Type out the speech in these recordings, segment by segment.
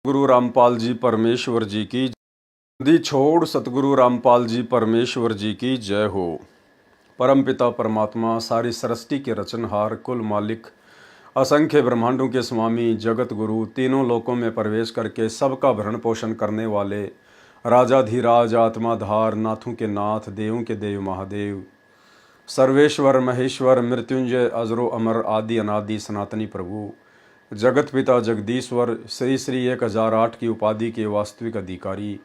गुरु रामपाल जी परमेश्वर जी की दी छोड़ सतगुरु रामपाल जी परमेश्वर जी की जय हो। परमपिता परमात्मा सारी सृष्टि के रचनहार कुल मालिक असंख्य ब्रह्मांडों के स्वामी जगत गुरु तीनों लोकों में प्रवेश करके सबका भरण पोषण करने वाले राजाधिराज आत्माधार नाथों के नाथ देवों के देव महादेव सर्वेश्वर महेश्वर मृत्युंजय अजरो अमर आदि अनादि सनातनी प्रभु जगत पिता जगदीश्वर श्री श्री 1008 की उपाधि के वास्तविक अधिकारी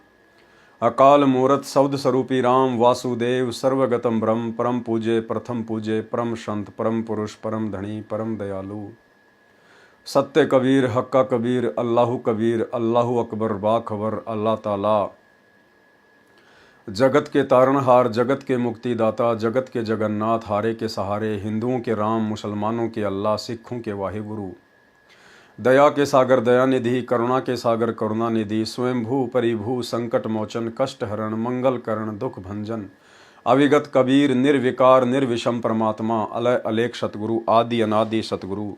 अकाल मूरत शब्द स्वरूपी राम वासुदेव सर्वगतम ब्रह्म परम पूज्य प्रथम पूज्य परम संत परम पुरुष परम धनी परम दयालु सत्य कबीर हक्का कबीर अल्लाहु अकबर बाखबर अल्लाह ताला जगत के तारणहार जगत के मुक्तिदाता जगत के जगन्नाथ हारे के सहारे हिंदुओं के राम मुसलमानों के अल्लाह सिखों के वाहिगुरु दया के सागर दयानिधि करुणा के सागर करुणानिधि स्वयंभू परिभू संकट मोचन कष्ट हरण मंगल करण दुख भंजन अविगत कबीर निर्विकार निर्विषम परमात्मा अलय अलेख सतगुरु आदि अनादि सतगुरु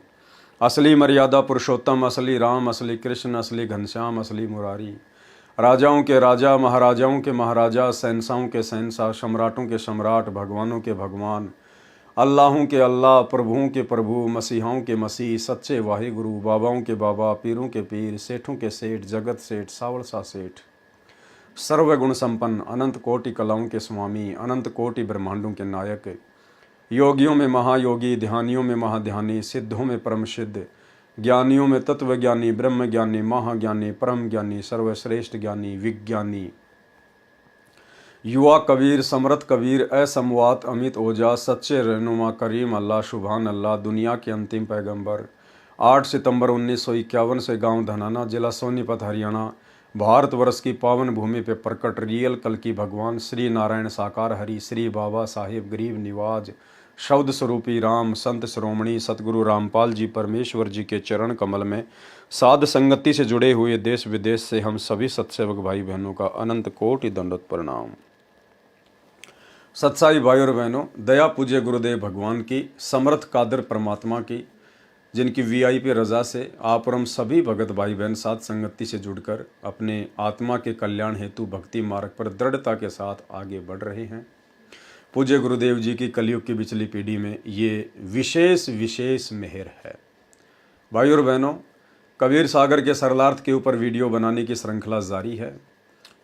असली मर्यादा पुरुषोत्तम असली राम असली कृष्ण असली घनश्याम असली मुरारी राजाओं के राजा महाराजाओं के महाराजा शहंशाहों के शहंशाह सम्राटों के सम्राट भगवानों के भगवान अल्लाहों के अल्लाह प्रभुओं के प्रभु मसीहाओं के मसीह सच्चे वाहिगुरु बाबाओं के बाबा पीरों के पीर सेठों के सेठ जगत सेठ सावलसा सेठ सर्वगुण संपन्न अनंत कोटि कलाओं के स्वामी अनंत कोटि ब्रह्मांडों के नायक योगियों में महायोगी ध्यानियों में महाध्यानी सिद्धों में परम सिद्ध ज्ञानियों में तत्वज्ञानी ब्रह्म ज्ञानी महाज्ञानी परम ज्ञानी सर्वश्रेष्ठ ज्ञानी विज्ञानी युवा कबीर समरथ कबीर असमवात अमित ओजा सच्चे रहनुमा करीम अल्लाह शुभान अल्लाह दुनिया के अंतिम पैगंबर 8 सितंबर 1951 से गांव धनाना जिला सोनीपत हरियाणा भारतवर्ष की पावन भूमि पे प्रकट रियल कल की भगवान श्री नारायण साकार हरि श्री बाबा साहिब गरीब निवाज शब्द स्वरूपी राम संत श्रोमणी सतगुरु रामपाल जी परमेश्वर जी के चरण कमल में साध संगति से जुड़े हुए देश विदेश से हम सभी सत्सेवक भाई बहनों का अनंत कोटि दंडवत प्रणाम। सत्साई भाई और बहनों, दया पूज्य गुरुदेव भगवान की समर्थ कादर परमात्मा की जिनकी वीआईपी रजा से आप और हम सभी भगत भाई बहन साथ संगति से जुड़कर अपने आत्मा के कल्याण हेतु भक्ति मार्ग पर दृढ़ता के साथ आगे बढ़ रहे हैं। पूज्य गुरुदेव जी की कलयुग की पिछली पीढ़ी में ये विशेष मेहर है। भाई और बहनों, कबीर सागर के सरलार्थ के ऊपर वीडियो बनाने की श्रृंखला जारी है।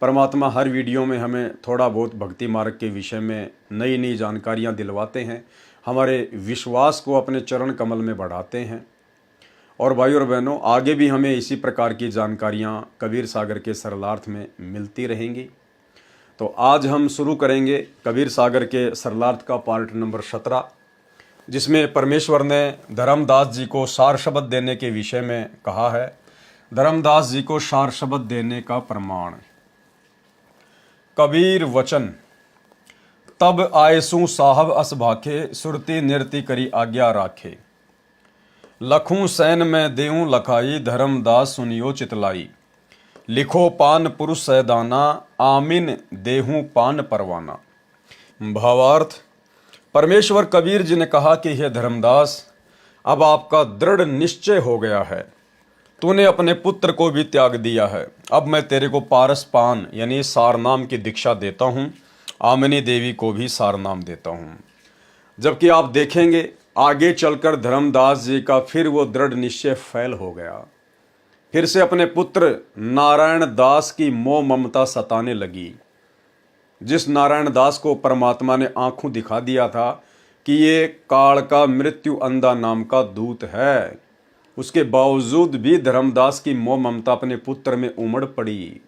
परमात्मा हर वीडियो में हमें थोड़ा बहुत भक्ति मार्ग के विषय में नई नई जानकारियां दिलवाते हैं, हमारे विश्वास को अपने चरण कमल में बढ़ाते हैं। और भाई और बहनों, आगे भी हमें इसी प्रकार की जानकारियां कबीर सागर के सरलार्थ में मिलती रहेंगी। तो आज हम शुरू करेंगे कबीर सागर के सरलार्थ का पार्ट नंबर 17, जिसमें परमेश्वर ने धर्मदास जी को सार शब्द देने के विषय में कहा है। धर्मदास जी को सार शब्द देने का प्रमाण कबीर वचन तब आयसू साहब अस भाखे सुरती निर्ति करी आज्ञा राखे लखूं सैन में देऊं लखाई धर्मदास सुनियो चितलाई लिखो पान पुरुष सैदाना आमिन देहूं पान परवाना। भावार्थ, परमेश्वर कबीर जी ने कहा कि हे धर्मदास, अब आपका दृढ़ निश्चय हो गया है, तूने अपने पुत्र को भी त्याग दिया है, अब मैं तेरे को पारस पान यानी सारनाम की दीक्षा देता हूँ, आमिनी देवी को भी सारनाम देता हूँ। जबकि आप देखेंगे आगे चलकर धर्मदास जी का फिर वो दृढ़ निश्चय फैल हो गया, फिर से अपने पुत्र नारायण दास की मोह ममता सताने लगी। जिस नारायण दास को परमात्मा ने आंखों दिखा दिया था कि ये काल का मृत्यु अंधा नाम का दूत है, उसके बावजूद भी धर्मदास की मोह ममता अपने पुत्र में उमड़ पड़ी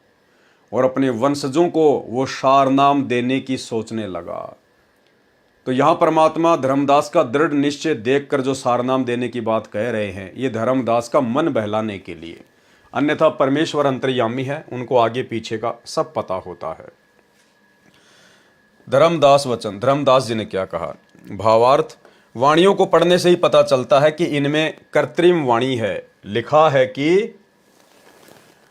और अपने वंशजों को वो सारनाम देने की सोचने लगा। तो यहाँ परमात्मा धर्मदास का दृढ़ निश्चय देखकर जो सारनाम देने की बात कह रहे हैं, ये धर्मदास का मन बहलाने के लिए। अन्यथा परमेश्वर अंतर्यामी है, उनको आगे पीछे का सब पता होता है। धर्मदास वचन, धर्मदास जी ने क्या कहा। भावार्थ, वाणियों को पढ़ने से ही पता चलता है कि इनमें कृत्रिम वाणी है। लिखा है कि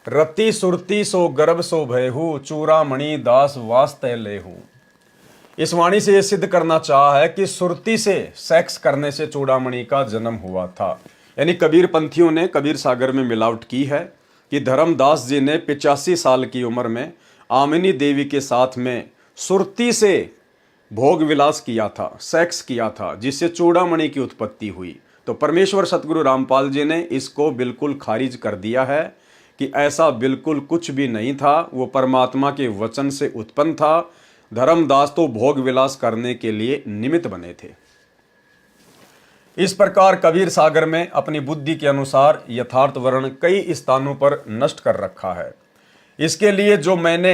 रति सुरती सो गर्भ सो भयहु चूड़ामणि दास वास्ते लेहु। इस वाणी से यह सिद्ध करना चाहा है कि सुरती से सेक्स करने से चूड़ामणि का जन्म हुआ था। यानी कबीर पंथियों ने कबीर सागर में मिलावट की है कि धर्मदास जी ने 85 साल की उम्र में आमिनी देवी के साथ में सुरती से भोग विलास किया था, सेक्स किया था, जिससे चूड़ामणि की उत्पत्ति हुई। तो परमेश्वर सतगुरु रामपाल जी ने इसको बिल्कुल खारिज कर दिया है कि ऐसा बिल्कुल कुछ भी नहीं था, वो परमात्मा के वचन से उत्पन्न था। धर्मदास तो भोग विलास करने के लिए निमित्त बने थे। इस प्रकार कबीर सागर में अपनी बुद्धि के अनुसार यथार्थ वर्ण कई स्थानों पर नष्ट कर रखा है। इसके लिए जो मैंने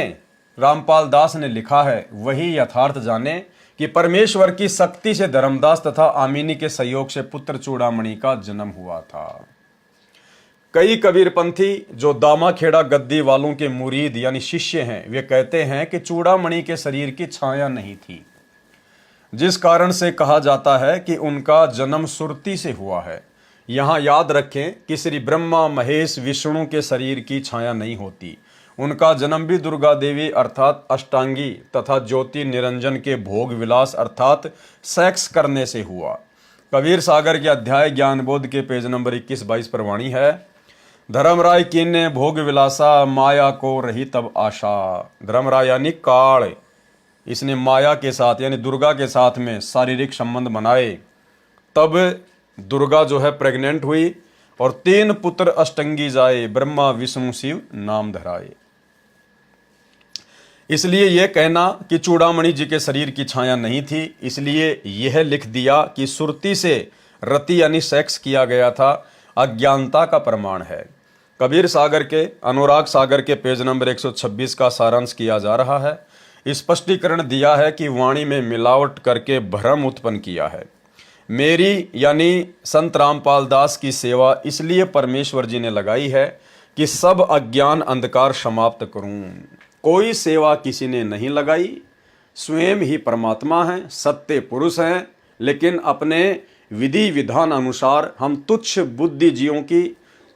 रामपाल दास ने लिखा है वही यथार्थ जाने कि परमेश्वर की शक्ति से धर्मदास तथा आमिनी के सहयोग से पुत्र चूड़ामणि का जन्म हुआ था। कई कबीरपंथी जो दामाखेड़ा गद्दी वालों के मुरीद यानी शिष्य हैं, वे कहते हैं कि चूड़ामणि के शरीर की छाया नहीं थी, जिस कारण से कहा जाता है कि उनका जन्म सुरती से हुआ है। यहाँ याद रखें कि श्री ब्रह्मा महेश विष्णु के शरीर की छाया नहीं होती। उनका जन्म भी दुर्गा देवी अर्थात अष्टांगी तथा ज्योति निरंजन के भोग विलास अर्थात सेक्स करने से हुआ। कबीर सागर के अध्याय ज्ञान बोध के पेज नंबर 21-22 पर वाणी है, धर्मराय कीने भोग विलासा माया को रही तब आशा। धर्मराय यानी काल, इसने माया के साथ यानी दुर्गा के साथ में शारीरिक संबंध बनाए, तब दुर्गा जो है प्रेग्नेंट हुई और 3 पुत्र अष्टंगी जाए, ब्रह्मा विष्णु शिव नाम धराए। इसलिए यह कहना कि चूड़ामणि जी के शरीर की छाया नहीं थी, इसलिए यह लिख दिया कि सुरती से रति यानी सेक्स किया गया था, अज्ञानता का प्रमाण है। कबीर सागर के अनुराग सागर के पेज नंबर 126 का सारांश किया जा रहा है। स्पष्टीकरण दिया है कि वाणी में मिलावट करके भ्रम उत्पन्न किया है। मेरी यानी संत रामपाल दास की सेवा इसलिए परमेश्वर जी ने लगाई है कि सब अज्ञान अंधकार समाप्त करूं। कोई सेवा किसी ने नहीं लगाई, स्वयं ही परमात्मा हैं, सत्य पुरुष हैं, लेकिन अपने विधि विधान अनुसार हम तुच्छ बुद्धिजीवों की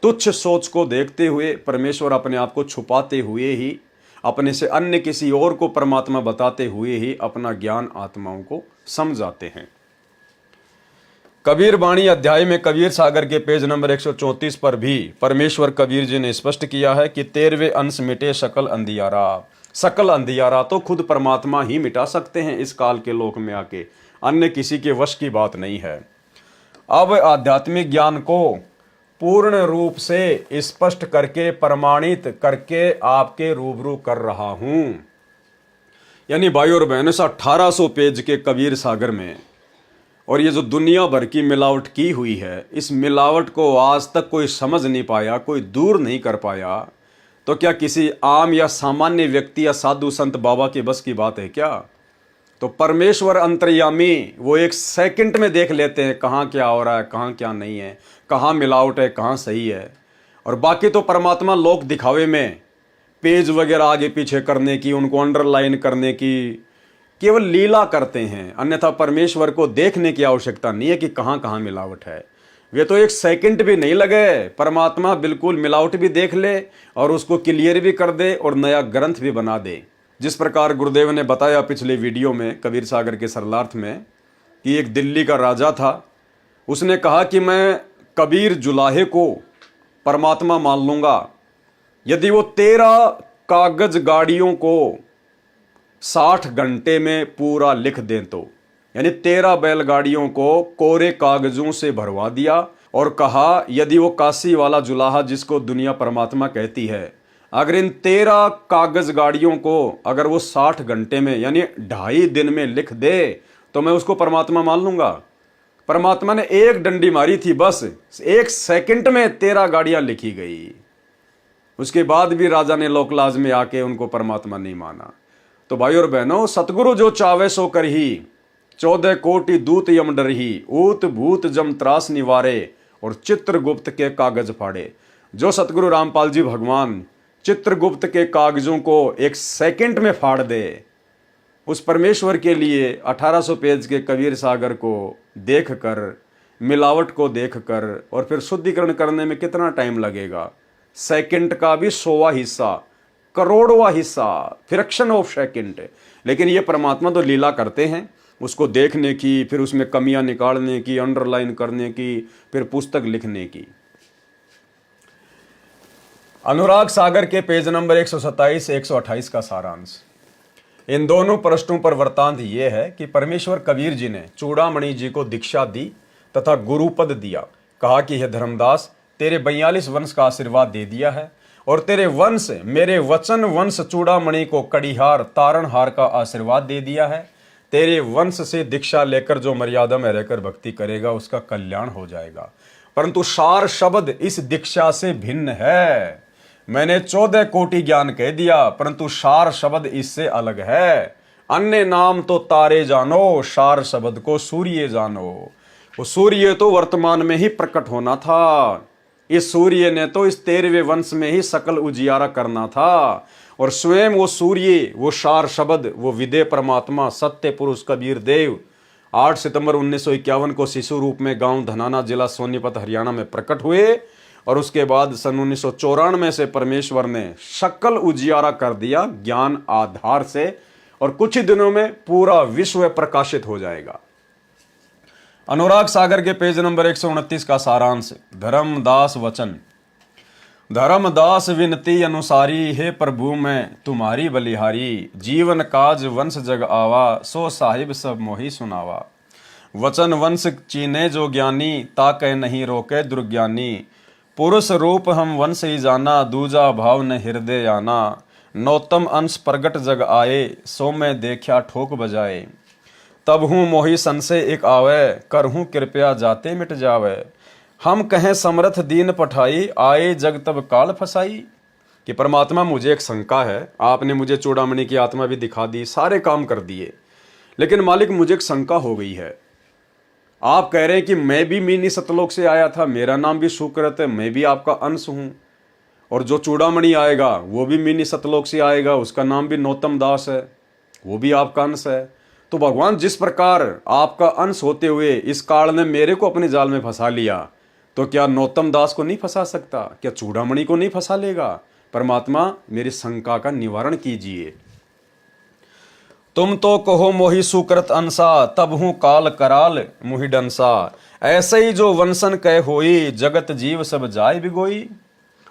तुच्छ सोच को देखते हुए परमेश्वर अपने आप को छुपाते हुए ही, अपने से अन्य किसी और को परमात्मा बताते हुए ही अपना ज्ञान आत्माओं को समझाते हैं। कबीर वाणी अध्याय में कबीर सागर के पेज नंबर 134 पर भी परमेश्वर कबीर जी ने स्पष्ट किया है कि 13वें अंश मिटे सकल अंधियारा। सकल अंधियारा तो खुद परमात्मा ही मिटा सकते हैं इस काल के लोक में आके, अन्य किसी के वश की बात नहीं है। अब आध्यात्मिक ज्ञान को पूर्ण रूप से स्पष्ट करके प्रमाणित करके आपके रूबरू कर रहा हूं। यानी भाई और बहनों, 1800 पेज के कबीर सागर में और ये जो दुनिया भर की मिलावट की हुई है, इस मिलावट को आज तक कोई समझ नहीं पाया, कोई दूर नहीं कर पाया, तो क्या किसी आम या सामान्य व्यक्ति या साधु संत बाबा के बस की बात है क्या? तो परमेश्वर अंतर्यामी वो 1 सेकंड में देख लेते हैं कहाँ क्या हो रहा है, कहाँ क्या नहीं है, कहाँ मिलावट है, कहाँ सही है। और बाकी तो परमात्मा लोक दिखावे में पेज वगैरह आगे पीछे करने की, उनको अंडरलाइन करने की केवल लीला करते हैं, अन्यथा परमेश्वर को देखने की आवश्यकता नहीं है कि कहाँ कहाँ मिलावट है। वे तो 1 सेकंड भी नहीं लगे, परमात्मा बिल्कुल मिलावट भी देख ले और उसको क्लियर भी कर दे और नया ग्रंथ भी बना दे। जिस प्रकार गुरुदेव ने बताया पिछले वीडियो में कबीर सागर के सरलार्थ में कि एक दिल्ली का राजा था, उसने कहा कि मैं कबीर जुलाहे को परमात्मा मान लूंगा यदि वो 13 कागज गाड़ियों को 60 घंटे में पूरा लिख दें तो। यानी 13 बैलगाड़ियों को कोरे कागजों से भरवा दिया और कहा यदि वो काशी वाला जुलाहा जिसको दुनिया परमात्मा कहती है, अगर इन 13 कागज गाड़ियों को अगर वो 60 घंटे में यानी 2.5 दिन में लिख दे तो मैं उसको परमात्मा मान लूंगा। परमात्मा ने एक डंडी मारी थी, बस 1 सेकंड में 13 गाड़ियां लिखी गई। उसके बाद भी राजा ने लोकलाज में आके उनको परमात्मा नहीं माना। तो भाई और बहनों, सतगुरु जो चावे सो कर ही, 14 कोटि दूत यम डरही, ऊत भूत जम त्रास निवारे और चित्रगुप्त के कागज फाड़े। जो सतगुरु रामपाल जी भगवान चित्रगुप्त के कागजों को 1 सेकंड में फाड़ दे, उस परमेश्वर के लिए 1800 पेज के कबीर सागर को देखकर, मिलावट को देखकर और फिर शुद्धिकरण करने में कितना टाइम लगेगा? सेकंड का भी 100वां हिस्सा, करोड़वां हिस्सा, फ्रैक्शन ऑफ सेकंड। लेकिन ये परमात्मा तो लीला करते हैं, उसको देखने की, फिर उसमें कमियां निकालने की, अंडरलाइन करने की, फिर पुस्तक लिखने की। अनुराग सागर के पेज नंबर 127 से 128 का सारांश। इन दोनों पृष्ठों पर वृत्तांत ये है कि परमेश्वर कबीर जी ने चूड़ामणि जी को दीक्षा दी तथा गुरुपद दिया। कहा कि हे धर्मदास, तेरे 42 वंश का आशीर्वाद दे दिया है और तेरे वंश मेरे वचन वंश चूड़ामणि को कड़ीहार तारणहार का आशीर्वाद दे दिया है। तेरे वंश से दीक्षा लेकर जो मर्यादा में रहकर भक्ति करेगा उसका कल्याण हो जाएगा। परंतु सार शब्द इस दीक्षा से भिन्न है। मैंने 14 कोटि ज्ञान कह दिया, परंतु सार शब्द इससे अलग है। अन्य नाम तो तारे जानो, सार शब्द को सूर्य जानो। वो सूर्य तो वर्तमान में ही प्रकट होना था। इस सूर्य ने तो इस 13वें वंश में ही सकल उजियारा करना था और स्वयं वो सूर्य, वो सार शब्द, वो विदे परमात्मा सत्य पुरुष कबीर देव 8 सितंबर 1951 को शिशु रूप में गांव धनाना, जिला सोनीपत, हरियाणा में प्रकट हुए और उसके बाद सन 1994 से परमेश्वर ने सकल उजियारा कर दिया ज्ञान आधार से और कुछ ही दिनों में पूरा विश्व प्रकाशित हो जाएगा। अनुराग सागर के पेज नंबर 129 का सारांश। धर्मदास वचन। धर्मदास विनती अनुसारी, हे प्रभु मैं तुम्हारी बलिहारी। जीवन काज वंश जग आवा, सो साहिब सब मोहि सुनावा। वचन वंश चीने जो ज्ञानी, ताके नहीं रोके दुर्ज्ञानी। पुरुष रूप हम वंश ही जाना, दूजा भाव न हृदय आना। नौतम अंश प्रगट जग आए, सो मैं देखा ठोक बजाए। तब हूँ मोहि संशय एक आवे, करहूँ कृपया जाते मिट जावे। हम कहें समर्थ दीन पठाई, आए जग तब काल फसाई। कि परमात्मा मुझे एक शंका है, आपने मुझे चूड़ामणि की आत्मा भी दिखा दी, सारे काम कर दिए, लेकिन मालिक मुझे एक शंका हो गई है। आप कह रहे हैं कि मैं भी मीनी सतलोक से आया था, मेरा नाम भी सुकृत है, मैं भी आपका अंश हूं, और जो चूड़ामणि आएगा वो भी मीनी सतलोक से आएगा, उसका नाम भी नौतम दास है, वो भी आपका अंश है। तो भगवान जिस प्रकार आपका अंश होते हुए इस काल ने मेरे को अपने जाल में फंसा लिया, तो क्या नौतम दास को नहीं फंसा सकता? क्या चूड़ामणि को नहीं फंसा लेगा? परमात्मा मेरी शंका का निवारण कीजिए। तुम तो कहो मोहि सुकृत अंसा, तब हूँ काल कराल मुहि डंसा। ऐसे ही जो वंशन कह होई, जगत जीव सब जाय बिगोई।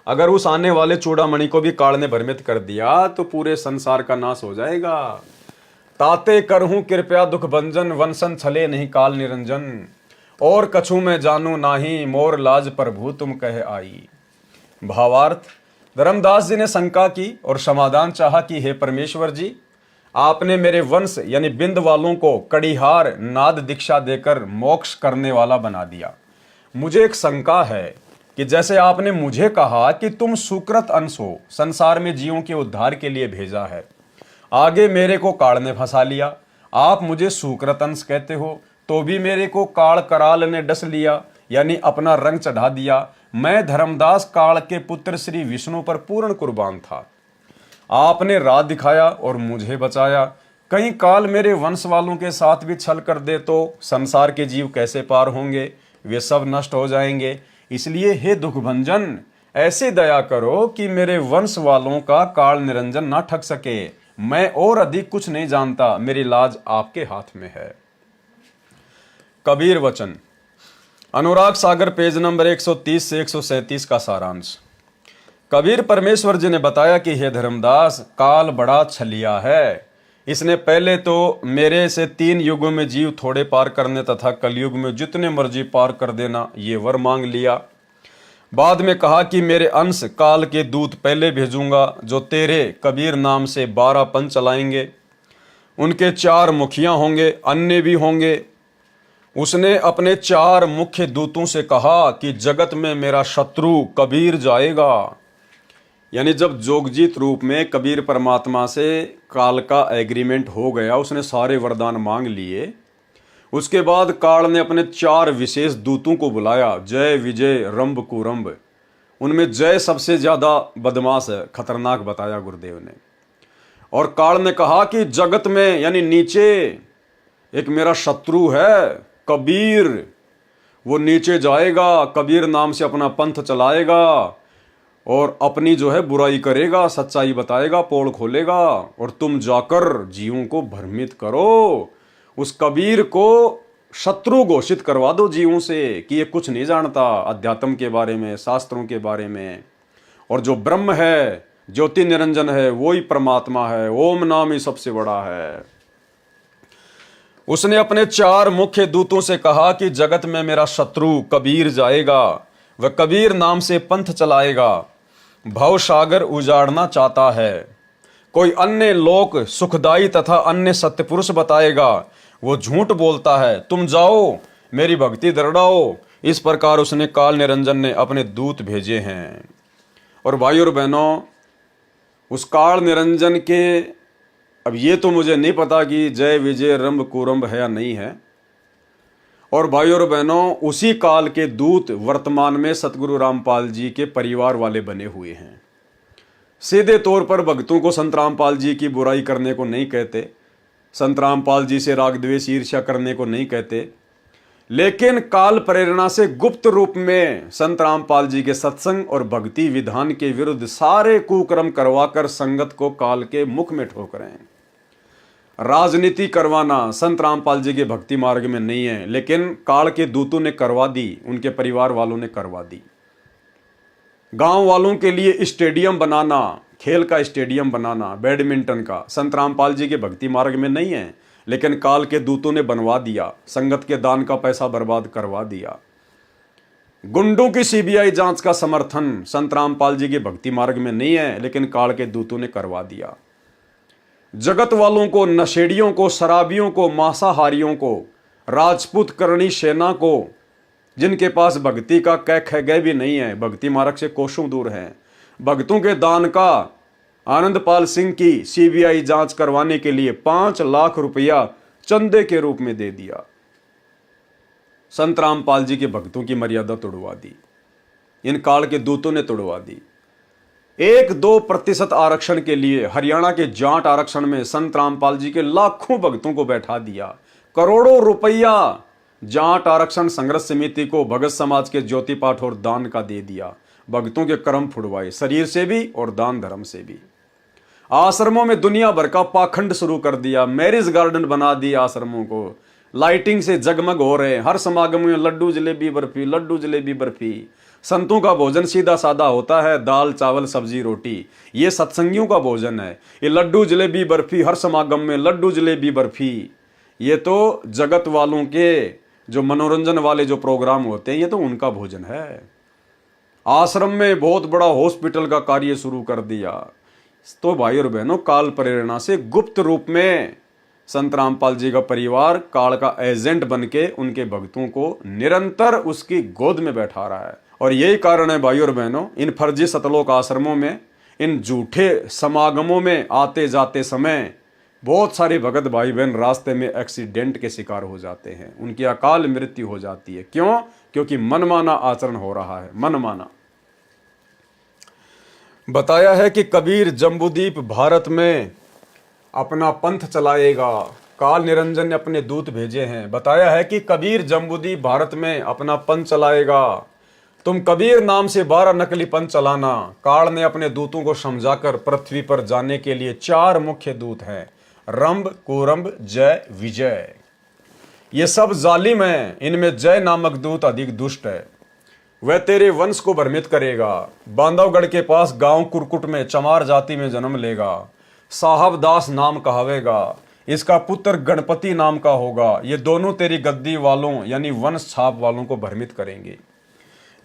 अगर उस आने वाले चूड़ामणि को भी काल ने भ्रमित कर दिया तो पूरे संसार का नाश हो जाएगा। ताते करहूं कृपया दुख भंजन, वंशन छले नहीं काल निरंजन। और कछु में जानू नाही, मोर लाज प्रभु तुम कहे आई। भावार्थ, धर्मदास जी ने शंका की और समाधान चाहा कि हे परमेश्वर जी, आपने मेरे वंश यानी बिंद वालों को कड़ीहार नाद दीक्षा देकर मोक्ष करने वाला बना दिया। मुझे एक शंका है कि जैसे आपने मुझे कहा कि तुम सुकृत अंश हो, संसार में जीवों के उद्धार के लिए भेजा है, आगे मेरे को काल ने फंसा लिया। आप मुझे सुकृत अंश कहते हो तो भी मेरे को काल कराल ने डस लिया, यानी अपना रंग चढ़ा दिया। मैं धर्मदास काल के पुत्र श्री विष्णु पर पूर्ण कुर्बान था। आपने राह दिखाया और मुझे बचाया। कहीं काल मेरे वंश वालों के साथ भी छल कर दे तो संसार के जीव कैसे पार होंगे? वे सब नष्ट हो जाएंगे। इसलिए हे दुख भंजन, ऐसे दया करो कि मेरे वंश वालों का काल निरंजन ना ठग सके। मैं और अधिक कुछ नहीं जानता, मेरी लाज आपके हाथ में है। कबीर वचन। अनुराग सागर पेज नंबर 130 से 137 का सारांश। कबीर परमेश्वर जी ने बताया कि हे धर्मदास, काल बड़ा छलिया है। इसने पहले तो मेरे से 3 युगों में जीव थोड़े पार करने तथा कलयुग में जितने मर्जी पार कर देना, ये वर मांग लिया। बाद में कहा कि मेरे अंश काल के दूत पहले भेजूंगा, जो तेरे कबीर नाम से 12 पंच चलाएंगे। उनके 4 मुखिया होंगे, अन्य भी होंगे। उसने अपने 4 मुख्य दूतों से कहा कि जगत में मेरा शत्रु कबीर जाएगा। यानी जब जोगजीत रूप में कबीर परमात्मा से काल का एग्रीमेंट हो गया, उसने सारे वरदान मांग लिए। उसके बाद काल ने अपने 4 विशेष दूतों को बुलाया, जय विजय रंभ कुरंभ। उनमें जय सबसे ज्यादा बदमाश है, खतरनाक बताया गुरुदेव ने। और काल ने कहा कि जगत में यानी नीचे एक मेरा शत्रु है कबीर, वो नीचे जाएगा, कबीर नाम से अपना पंथ चलाएगा और अपनी जो है बुराई करेगा, सच्चाई बताएगा, पोल खोलेगा, और तुम जाकर जीवों को भ्रमित करो। उस कबीर को शत्रु घोषित करवा दो जीवों से कि ये कुछ नहीं जानता अध्यात्म के बारे में, शास्त्रों के बारे में। और जो ब्रह्म है, ज्योति निरंजन है, वो ही परमात्मा है। ओम नाम ही सबसे बड़ा है। उसने अपने 4 मुख्य दूतों से कहा कि जगत में मेरा शत्रु कबीर जाएगा, वह कबीर नाम से पंथ चलाएगा, भव सागर उजाड़ना चाहता है। कोई अन्य लोक सुखदाई तथा अन्य सत्य पुरुष बताएगा, वो झूठ बोलता है। तुम जाओ, मेरी भक्ति दृढ़ाओ। इस प्रकार उसने काल निरंजन ने अपने दूत भेजे हैं। और भाई और बहनों, उस काल निरंजन के, अब ये तो मुझे नहीं पता कि जय विजय रंभ कुरंभ है या नहीं है। और भाई और बहनों, उसी काल के दूत वर्तमान में सतगुरु रामपाल जी के परिवार वाले बने हुए हैं। सीधे तौर पर भक्तों को संत रामपाल जी की बुराई करने को नहीं कहते, संत रामपाल जी से राग द्वेष ईर्ष्या करने को नहीं कहते, लेकिन काल प्रेरणा से गुप्त रूप में संत रामपाल जी के सत्संग और भक्ति विधान के विरुद्ध सारे कुकर्म करवाकर संगत को काल के मुख में ठोक रहे हैं। राजनीति करवाना संत रामपाल जी के भक्ति मार्ग में नहीं है, लेकिन काल के दूतों ने करवा दी, उनके परिवार वालों ने करवा दी। गांव वालों के लिए स्टेडियम बनाना, खेल का स्टेडियम बनाना, बैडमिंटन का, संत रामपाल जी के भक्ति मार्ग में नहीं है, लेकिन काल के दूतों ने बनवा दिया। संगत के दान का पैसा बर्बाद करवा दिया। गुंडों की सीबीआई जांच का समर्थन संत रामपाल जी के भक्ति मार्ग में नहीं है, लेकिन काल के दूतों ने करवा दिया। जगत वालों को, नशेड़ियों को, शराबियों को, मांसाहारियों को, राजपूत करणी सेना को, जिनके पास भक्ति का कै ख गए भी नहीं है, भक्ति मार्ग से कोसों दूर हैं, भक्तों के दान का आनंदपाल सिंह की सीबीआई जांच करवाने के लिए 5 लाख रुपया चंदे के रूप में दे दिया। संत रामपाल जी के भक्तों की मर्यादा तोड़वा दी, इन काल के दूतों ने तोड़वा दी। 1-2% आरक्षण के लिए हरियाणा के जाट आरक्षण में संत रामपाल जी के लाखों भक्तों को बैठा दिया। करोड़ों रुपया जाट आरक्षण संघर्ष समिति को, भगत समाज के ज्योति पाठ और दान का दे दिया। भक्तों के कर्म फुड़वाए, शरीर से भी और दान धर्म से भी। आश्रमों में दुनिया भर का पाखंड शुरू कर दिया, मैरिज गार्डन बना दिया आश्रमों को, लाइटिंग से जगमग हो रहे हैं। हर समागम में लड्डू जलेबी बर्फी, लड्डू जलेबी बर्फी। संतों का भोजन सीधा सादा होता है, दाल चावल सब्जी रोटी। ये सत्संगियों का भोजन है। ये लड्डू जलेबी बर्फी, हर समागम में लड्डू जलेबी बर्फी, ये तो जगत वालों के जो मनोरंजन वाले जो प्रोग्राम होते हैं, ये तो उनका भोजन है। आश्रम में बहुत बड़ा हॉस्पिटल का कार्य शुरू कर दिया। तो भाई और बहनों, काल प्रेरणा से गुप्त रूप में संत रामपाल जी का परिवार काल का एजेंट बनके उनके भक्तों को निरंतर उसकी गोद में बैठा रहा है। और यही कारण है भाई और बहनों, इन फर्जी सतलोक आश्रमों में, इन झूठे समागमों में आते जाते समय बहुत सारे भगत भाई बहन रास्ते में एक्सीडेंट के शिकार हो जाते हैं, उनकी अकाल मृत्यु हो जाती है। क्यों? क्योंकि मनमाना आचरण हो रहा है, मनमाना। बताया है कि कबीर जम्बूद्वीप भारत में अपना पंथ चलाएगा। काल निरंजन ने अपने दूत भेजे हैं। बताया है कि कबीर जम्बूद्वीप भारत में अपना पंथ चलाएगा। तुम कबीर नाम से 12 नकली पंथ चलाना। काल ने अपने दूतों को समझाकर पृथ्वी पर जाने के लिए 4 मुख्य दूत हैं, रंभ, कुरंभ, जय, विजय। ये सब जालिम हैं, इनमें जय नामक दूत अधिक दुष्ट है। वह तेरे वंश को भ्रमित करेगा। बांधवगढ़ के पास गांव कुरकुट में चमार जाति में जन्म लेगा। साहब दास नाम कहावेगा। इसका पुत्र गणपति नाम का होगा। ये दोनों तेरी गद्दी वालों यानी वंश छाप वालों को भ्रमित करेंगे।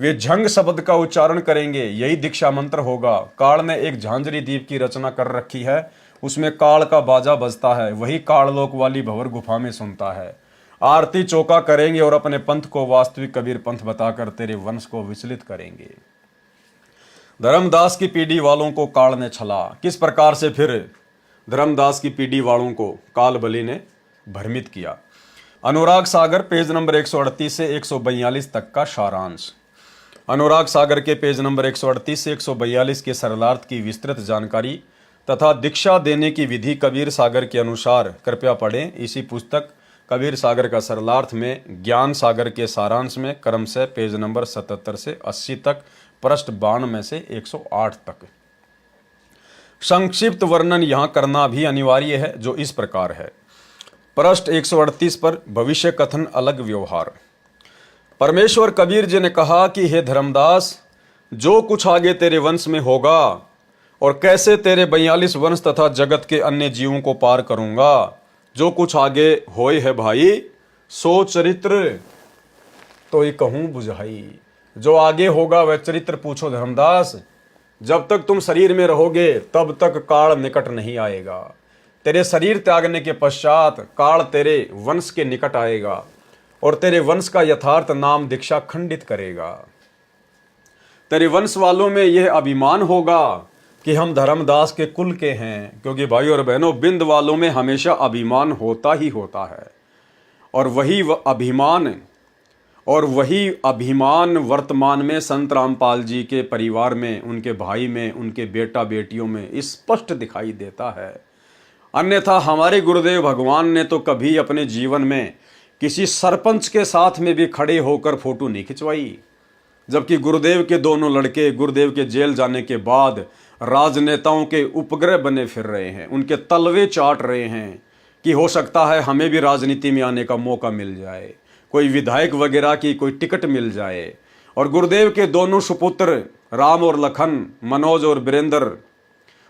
वे झंग शब्द का उच्चारण करेंगे, यही दीक्षा मंत्र होगा। काल ने एक झांझरी द्वीप की रचना कर रखी है, उसमें काल का बाजा बजता है, वही काललोक वाली भंवर गुफा में सुनता है। आरती चौका करेंगे और अपने पंथ को वास्तविक कबीर पंथ बताकर तेरे वंश को विचलित करेंगे। धर्मदास की पीढ़ी वालों को काल ने छला। किस प्रकार से फिर धर्मदास की पीढ़ी वालों को काल बलि ने भ्रमित किया। अनुराग सागर पेज नंबर 138 से 142 तक का सारांश। अनुराग सागर के पेज नंबर 138 से 142 के सरलार्थ की विस्तृत जानकारी तथा दीक्षा देने की विधि कबीर सागर के अनुसार कृपया पढ़ें। इसी पुस्तक कबीर सागर का सरलार्थ में ज्ञान सागर के सारांश में क्रमशः पेज नंबर 77 से 80 तक, पृष्ठ 92 से 108 तक। संक्षिप्त वर्णन यहाँ करना भी अनिवार्य है, जो इस प्रकार है। पृष्ठ 138 पर भविष्य कथन अलग व्यवहार। परमेश्वर कबीर जी ने कहा कि हे धर्मदास, जो कुछ आगे तेरे वंश में होगा और कैसे तेरे 42 वंश तथा जगत के अन्य जीवों को पार करूंगा। जो कुछ आगे होए है भाई, सो चरित्र तो ये कहूं बुझाई। जो आगे होगा वह चरित्र पूछो धर्मदास। जब तक तुम शरीर में रहोगे तब तक काल निकट नहीं आएगा। तेरे शरीर त्यागने के पश्चात काल तेरे वंश के निकट आएगा और तेरे वंश का यथार्थ नाम दीक्षा खंडित करेगा। तेरे वंश वालों में यह अभिमान होगा कि हम धर्मदास के कुल के हैं, क्योंकि भाई और बहनों बिंद वालों में हमेशा अभिमान होता ही होता है। और वही अभिमान वर्तमान में संत रामपाल जी के परिवार में, उनके भाई में, उनके बेटा बेटियों में स्पष्ट दिखाई देता है। अन्यथा हमारे गुरुदेव भगवान ने तो कभी अपने जीवन में किसी सरपंच के साथ में भी खड़े होकर फोटो नहीं खिंचवाई, जबकि गुरुदेव के दोनों लड़के गुरुदेव के जेल जाने के बाद राजनेताओं के उपग्रह बने फिर रहे हैं, उनके तलवे चाट रहे हैं कि हो सकता है हमें भी राजनीति में आने का मौका मिल जाए, कोई विधायक वगैरह की कोई टिकट मिल जाए। और गुरुदेव के दोनों सुपुत्र राम और लखन, मनोज और वीरेंद्र,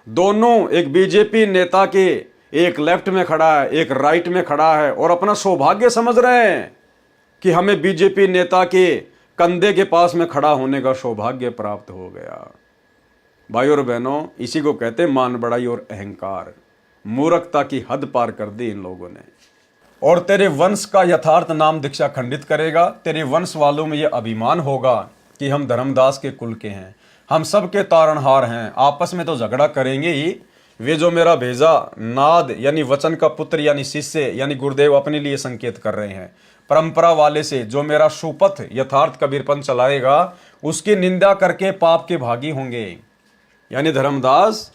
दोनों एक बीजेपी नेता के, एक लेफ्ट में खड़ा है एक राइट में खड़ा है, और अपना सौभाग्य समझ रहे हैं कि हमें बीजेपी नेता के कंधे के पास में खड़ा होने का सौभाग्य प्राप्त हो गया। भाई और बहनों, इसी को कहते हैं मान बढ़ाई और अहंकार। मूर्खता की हद पार कर दी इन लोगों ने। और तेरे वंश का यथार्थ नाम दीक्षा खंडित करेगा। तेरे वंश वालों में यह अभिमान होगा कि हम धर्मदास के कुल के हैं, हम सबके तारणहार हैं। आपस में तो झगड़ा करेंगे ही। वे जो मेरा भेजा नाद यानी वचन का पुत्र यानी शिष्य यानी गुरुदेव अपने लिए संकेत कर रहे हैं, परंपरा वाले से जो मेरा सुपथ यथार्थ कबीरपंथ चलाएगा उसकी निंदा करके पाप के भागी होंगे। यानी धर्मदास,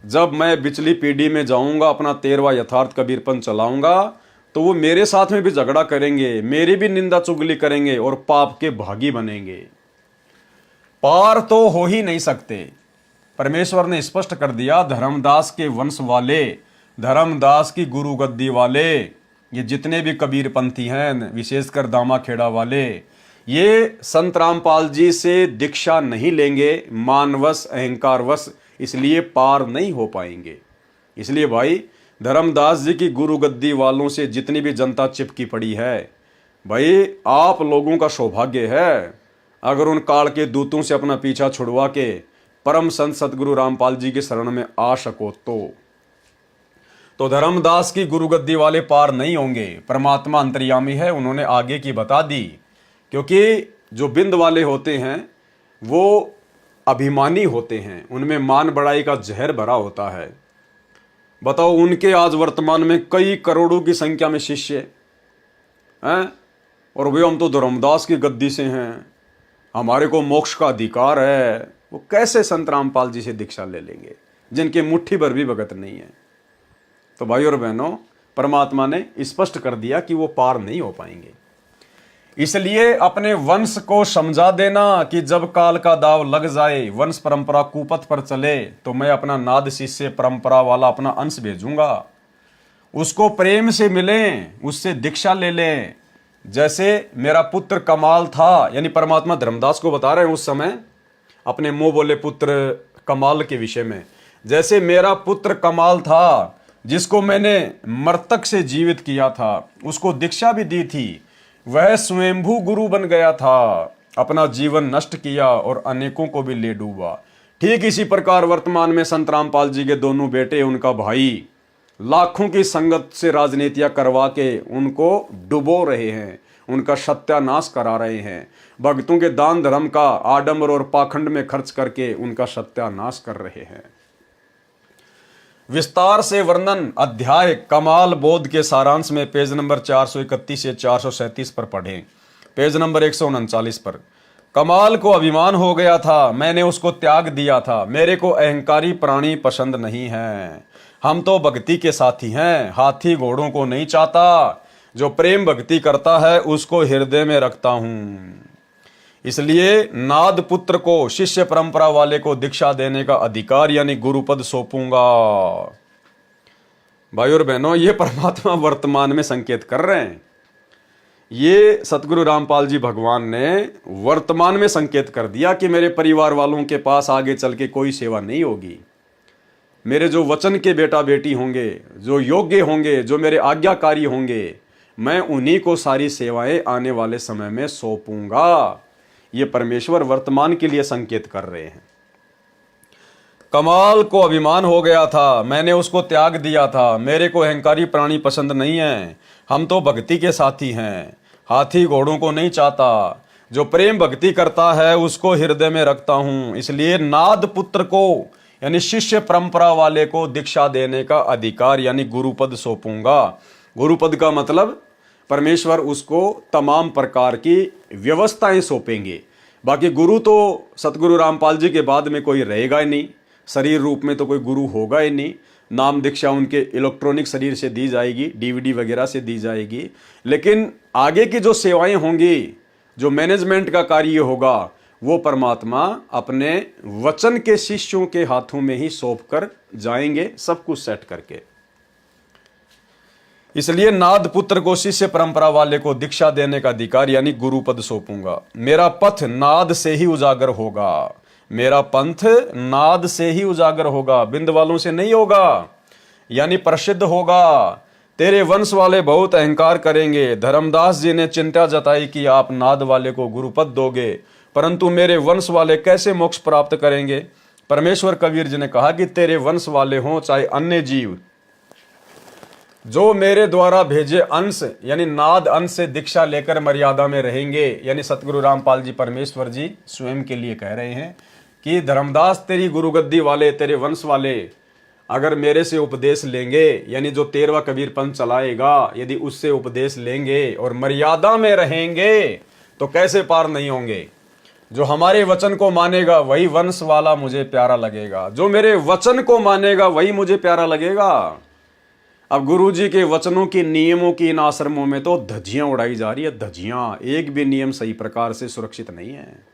जब मैं बिचली पीढ़ी में जाऊंगा अपना 13वां यथार्थ कबीरपंथ चलाऊंगा तो वो मेरे साथ में भी झगड़ा करेंगे, मेरी भी निंदा चुगली करेंगे और पाप के भागी बनेंगे। पार तो हो ही नहीं सकते। परमेश्वर ने स्पष्ट कर दिया, धर्मदास के वंश वाले, धर्मदास की गुरु गद्दी वाले, ये जितने भी कबीरपंथी हैं, विशेषकर दामाखेड़ा वाले, ये संत रामपाल जी से दीक्षा नहीं लेंगे, मानवश अहंकारवश, इसलिए पार नहीं हो पाएंगे। इसलिए भाई, धर्मदास जी की गुरु गद्दी वालों से जितनी भी जनता चिपकी पड़ी है, भाई आप लोगों का सौभाग्य है अगर उन काल के दूतों से अपना पीछा छुड़वा के परम संत सतगुरु रामपाल जी के शरण में आ सको तो धर्मदास की गुरु गद्दी वाले पार नहीं होंगे। परमात्मा अंतर्यामी है, उन्होंने आगे की बता दी। क्योंकि जो बिंद वाले होते हैं वो अभिमानी होते हैं, उनमें मान बढ़ाई का जहर भरा होता है। बताओ, उनके आज वर्तमान में कई करोड़ों की संख्या में शिष्य हैं, और वे हम तो धर्मदास की गद्दी से हैं, हमारे को मोक्ष का अधिकार है। वो कैसे संत रामपाल जी से दीक्षा ले लेंगे जिनके मुट्ठी भर भी भगत नहीं है। तो भाई और बहनों, परमात्मा ने स्पष्ट कर दिया कि वो पार नहीं हो पाएंगे। इसलिए अपने वंश को समझा देना कि जब काल का दाव लग जाए, वंश परंपरा कुपथ पर चले, तो मैं अपना नाद शिष्य परंपरा वाला अपना अंश भेजूंगा। उसको प्रेम से मिलें, उससे दीक्षा ले लें। जैसे मेरा पुत्र कमाल था, यानी परमात्मा धर्मदास को बता रहे हैं उस समय अपने मुंह बोले पुत्र कमाल के विषय में, जैसे मेरा पुत्र कमाल था जिसको मैंने मृतक से जीवित किया था, उसको दीक्षा भी दी थी, वह स्वयंभू गुरु बन गया था, अपना जीवन नष्ट किया और अनेकों को भी ले डूबा। ठीक इसी प्रकार वर्तमान में संत रामपाल जी के दोनों बेटे, उनका भाई, लाखों की संगत से राजनीतियां करवा के उनको डुबो रहे हैं, उनका सत्यानाश करा रहे हैं, भक्तों के दान धर्म का आडंबर और पाखंड में खर्च करके उनका सत्यानाश कर रहे हैं। विस्तार से वर्णन अध्याय कमाल बोध के सारांश में पेज नंबर 431 से 437 पर पढ़ें। पेज नंबर 139 पर, कमाल को अभिमान हो गया था, मैंने उसको त्याग दिया था, मेरे को अहंकारी प्राणी पसंद नहीं है, हम तो भक्ति के साथी हैं, हाथी घोड़ों को नहीं चाहता, जो प्रेम भक्ति करता है उसको हृदय में रखता हूं। इसलिए नाद पुत्र को, शिष्य परंपरा वाले को दीक्षा देने का अधिकार यानी गुरुपद सौंपूंगा। भाई और बहनों, ये परमात्मा वर्तमान में संकेत कर रहे हैं। ये सतगुरु रामपाल जी भगवान ने वर्तमान में संकेत कर दिया कि मेरे परिवार वालों के पास आगे चल के कोई सेवा नहीं होगी। मेरे जो वचन के बेटा बेटी होंगे, जो योग्य होंगे, जो मेरे आज्ञाकारी होंगे, मैं उन्हीं को सारी सेवाएं आने वाले समय में सौंपूंगा। ये परमेश्वर वर्तमान के लिए संकेत कर रहे हैं। कमाल को अभिमान हो गया था, मैंने उसको त्याग दिया था। मेरे को अहंकारी प्राणी पसंद नहीं है, हम तो भक्ति के साथी हैं। हाथी घोड़ों को नहीं चाहता, जो प्रेम भक्ति करता है उसको हृदय में रखता हूं। इसलिए नाद पुत्र को यानी शिष्य परंपरा वाले को दीक्षा देने का अधिकार यानी गुरुपद सौंपूंगा। गुरुपद का मतलब परमेश्वर उसको तमाम प्रकार की व्यवस्थाएं सौंपेंगे। बाकी गुरु तो सतगुरु रामपाल जी के बाद में कोई रहेगा ही नहीं, शरीर रूप में तो कोई गुरु होगा ही नहीं। नाम दीक्षा उनके इलेक्ट्रॉनिक शरीर से दी जाएगी, डीवीडी वगैरह से दी जाएगी। लेकिन आगे की जो सेवाएं होंगी, जो मैनेजमेंट का कार्य होगा, वो परमात्मा अपने वचन के शिष्यों के हाथों में ही सौंप कर जाएंगे, सब कुछ सेट करके। इसलिए नाद पुत्र को शिष्य परंपरा वाले को दीक्षा देने का अधिकार यानी गुरुपद सौंपूंगा। मेरा पथ नाद से ही उजागर होगा, मेरा पंथ नाद से ही उजागर होगा, बिंद वालों से नहीं होगा, यानी प्रसिद्ध होगा। तेरे वंश वाले बहुत अहंकार करेंगे। धर्मदास जी ने चिंता जताई कि आप नाद वाले को गुरुपद दोगे, परंतु मेरे वंश वाले कैसे मोक्ष प्राप्त करेंगे। परमेश्वर कबीर जी ने कहा कि तेरे वंश वाले हों चाहे अन्य जीव, जो मेरे द्वारा भेजे अंश यानी नाद अंश से दीक्षा लेकर मर्यादा में रहेंगे। यानी सतगुरु रामपाल जी परमेश्वर जी स्वयं के लिए कह रहे हैं कि धर्मदास तेरी गुरुगद्दी वाले, तेरे वंश वाले अगर मेरे से उपदेश लेंगे, यानी जो 13वां कबीर पंथ चलाएगा, यदि उससे उपदेश लेंगे और मर्यादा में रहेंगे तो कैसे पार नहीं होंगे। जो हमारे वचन को मानेगा वही वंश वाला मुझे प्यारा लगेगा, जो मेरे वचन को मानेगा वही मुझे प्यारा लगेगा। अब गुरु जी के वचनों की, नियमों की इन आश्रमों में तो धज्जियां उड़ाई जा रही है, धज्जियां। एक भी नियम सही प्रकार से सुरक्षित नहीं है।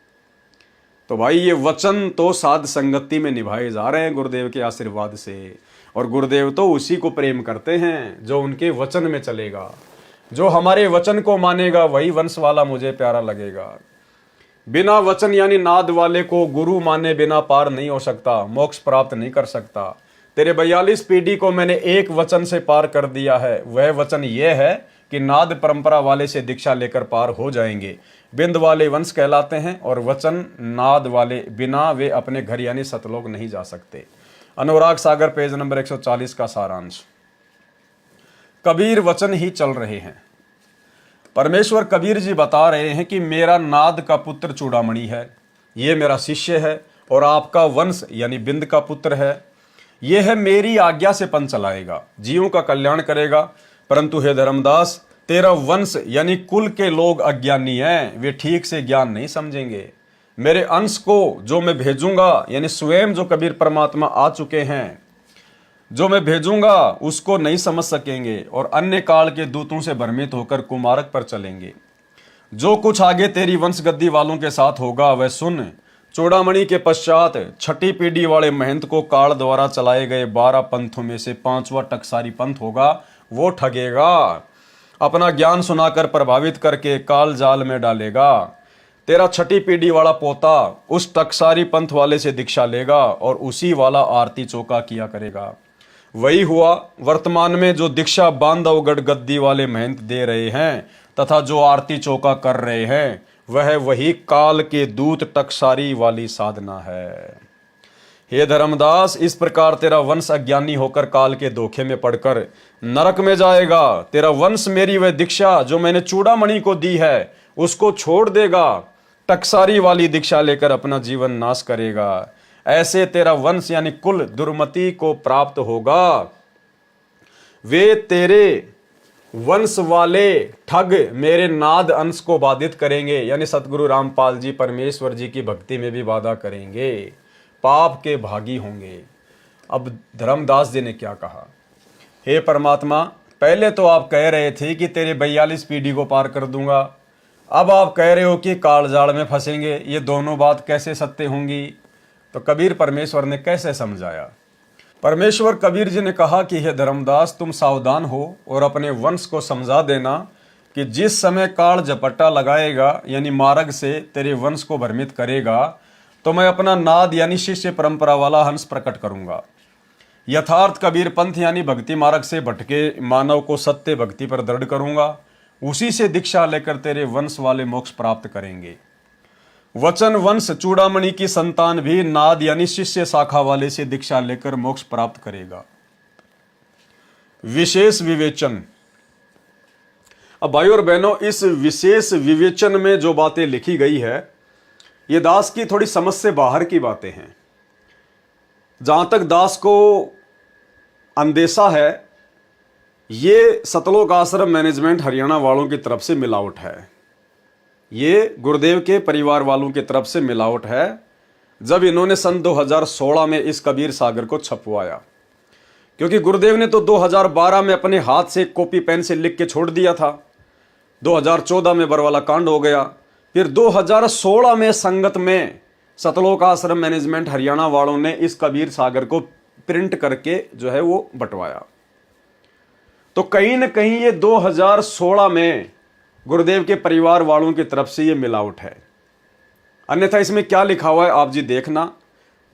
तो भाई ये वचन तो साध संगति में निभाए जा रहे हैं गुरुदेव के आशीर्वाद से, और गुरुदेव तो उसी को प्रेम करते हैं जो उनके वचन में चलेगा। जो हमारे वचन को मानेगा वही वंश वाला मुझे प्यारा लगेगा। बिना वचन यानी नाद वाले को गुरु माने बिना पार नहीं हो सकता, मोक्ष प्राप्त नहीं कर सकता। तेरे 42 पीढ़ी को मैंने एक वचन से पार कर दिया है, वह वचन यह है कि नाद परंपरा वाले से दीक्षा लेकर पार हो जाएंगे। बिंद वाले वंश कहलाते हैं और वचन नाद वाले बिना वे अपने घर यानी सतलोक नहीं जा सकते। अनुराग सागर पेज नंबर 140 का सारांश। कबीर वचन ही चल रहे हैं। परमेश्वर कबीर जी बता रहे हैं कि मेरा नाद का पुत्र चूड़ामणि है, ये मेरा शिष्य है, और आपका वंश यानी बिंद का पुत्र है, यह है मेरी आज्ञा से पंथ चलाएगा, जीवों का कल्याण करेगा। परंतु हे धर्मदास, तेरा वंश यानी कुल के लोग अज्ञानी हैं, वे ठीक से ज्ञान नहीं समझेंगे। मेरे अंश को जो मैं भेजूंगा यानी स्वयं जो कबीर परमात्मा आ चुके हैं, जो मैं भेजूंगा उसको नहीं समझ सकेंगे और अन्य काल के दूतों से भ्रमित होकर कुमार्ग पर चलेंगे। जो कुछ आगे तेरी वंश गद्दी वालों के साथ होगा वह सुन। चूड़ामणि के पश्चात 6ठी पीढ़ी वाले महंत को काल द्वारा चलाए गए 12 पंथों में से 5वां टकसारी पंथ होगा, वो ठगेगा, अपना ज्ञान सुनाकर प्रभावित करके काल जाल में डालेगा। तेरा 6ठी पीढ़ी वाला पोता उस टकसारी पंथ वाले से दीक्षा लेगा और उसी वाला आरती चौका किया करेगा। वही हुआ वर्तमान में जो दीक्षा बांधवगढ़ गद्दी वाले महंत दे रहे हैं तथा जो आरती चौका कर रहे हैं, वह वही काल के दूत टकसारी वाली साधना है। हे धर्मदास, इस प्रकार तेरा वंश अज्ञानी होकर काल के धोखे में पड़कर नरक में जाएगा। तेरा वंश मेरी वह दीक्षा जो मैंने चूड़ामणि को दी है उसको छोड़ देगा, टकसारी वाली दीक्षा लेकर अपना जीवन नाश करेगा। ऐसे तेरा वंश यानी कुल दुर्मति को प्राप्त होगा। वे तेरे वंश वाले ठग मेरे नाद अंश को बाधित करेंगे, यानी सतगुरु रामपाल जी परमेश्वर जी की भक्ति में भी बाधा करेंगे, पाप के भागी होंगे। अब धर्मदास जी ने क्या कहा, हे परमात्मा, पहले तो आप कह रहे थे कि तेरे 42 पीढ़ी को पार कर दूंगा, अब आप कह रहे हो कि कालजाल में फंसेंगे। ये दोनों बात कैसे सत्य होंगी? तो कबीर परमेश्वर ने कैसे समझाया? परमेश्वर कबीर जी ने कहा कि हे धर्मदास, तुम सावधान हो और अपने वंश को समझा देना कि जिस समय काल झपट्टा लगाएगा यानी मार्ग से तेरे वंश को भ्रमित करेगा, तो मैं अपना नाद यानी शिष्य परंपरा वाला हंस प्रकट करूंगा। यथार्थ कबीर पंथ यानी भक्ति मार्ग से भटके मानव को सत्य भक्ति पर दृढ़ करूंगा। उसी से दीक्षा लेकर तेरे वंश वाले मोक्ष प्राप्त करेंगे। वचन वंश चूड़ामणि की संतान भी नाद यानी शिष्य शाखा वाले से दीक्षा लेकर मोक्ष प्राप्त करेगा। विशेष विवेचन। अब भाइयों और बहनों, इस विशेष विवेचन में जो बातें लिखी गई है ये दास की थोड़ी समझ से बाहर की बातें हैं। जहां तक दास को अंदेशा है, ये सतलोक आश्रम मैनेजमेंट हरियाणा वालों की तरफ से मिलावट है। ये गुरुदेव के परिवार वालों की तरफ से मिलावट है। जब इन्होंने सन 2016 में इस कबीर सागर को छपवाया, क्योंकि गुरुदेव ने तो 2012 में अपने हाथ से कॉपी पेन से लिख के छोड़ दिया था। 2014 में बरवाला कांड हो गया। फिर 2016 में संगत में सतलोक आश्रम मैनेजमेंट हरियाणा वालों ने इस कबीर सागर को प्रिंट करके जो है वो बंटवाया। तो कहीं ना कहीं ये 2016 में गुरुदेव के परिवार वालों की तरफ से ये मिलावट है। अन्यथा इसमें क्या लिखा हुआ है आप जी देखना।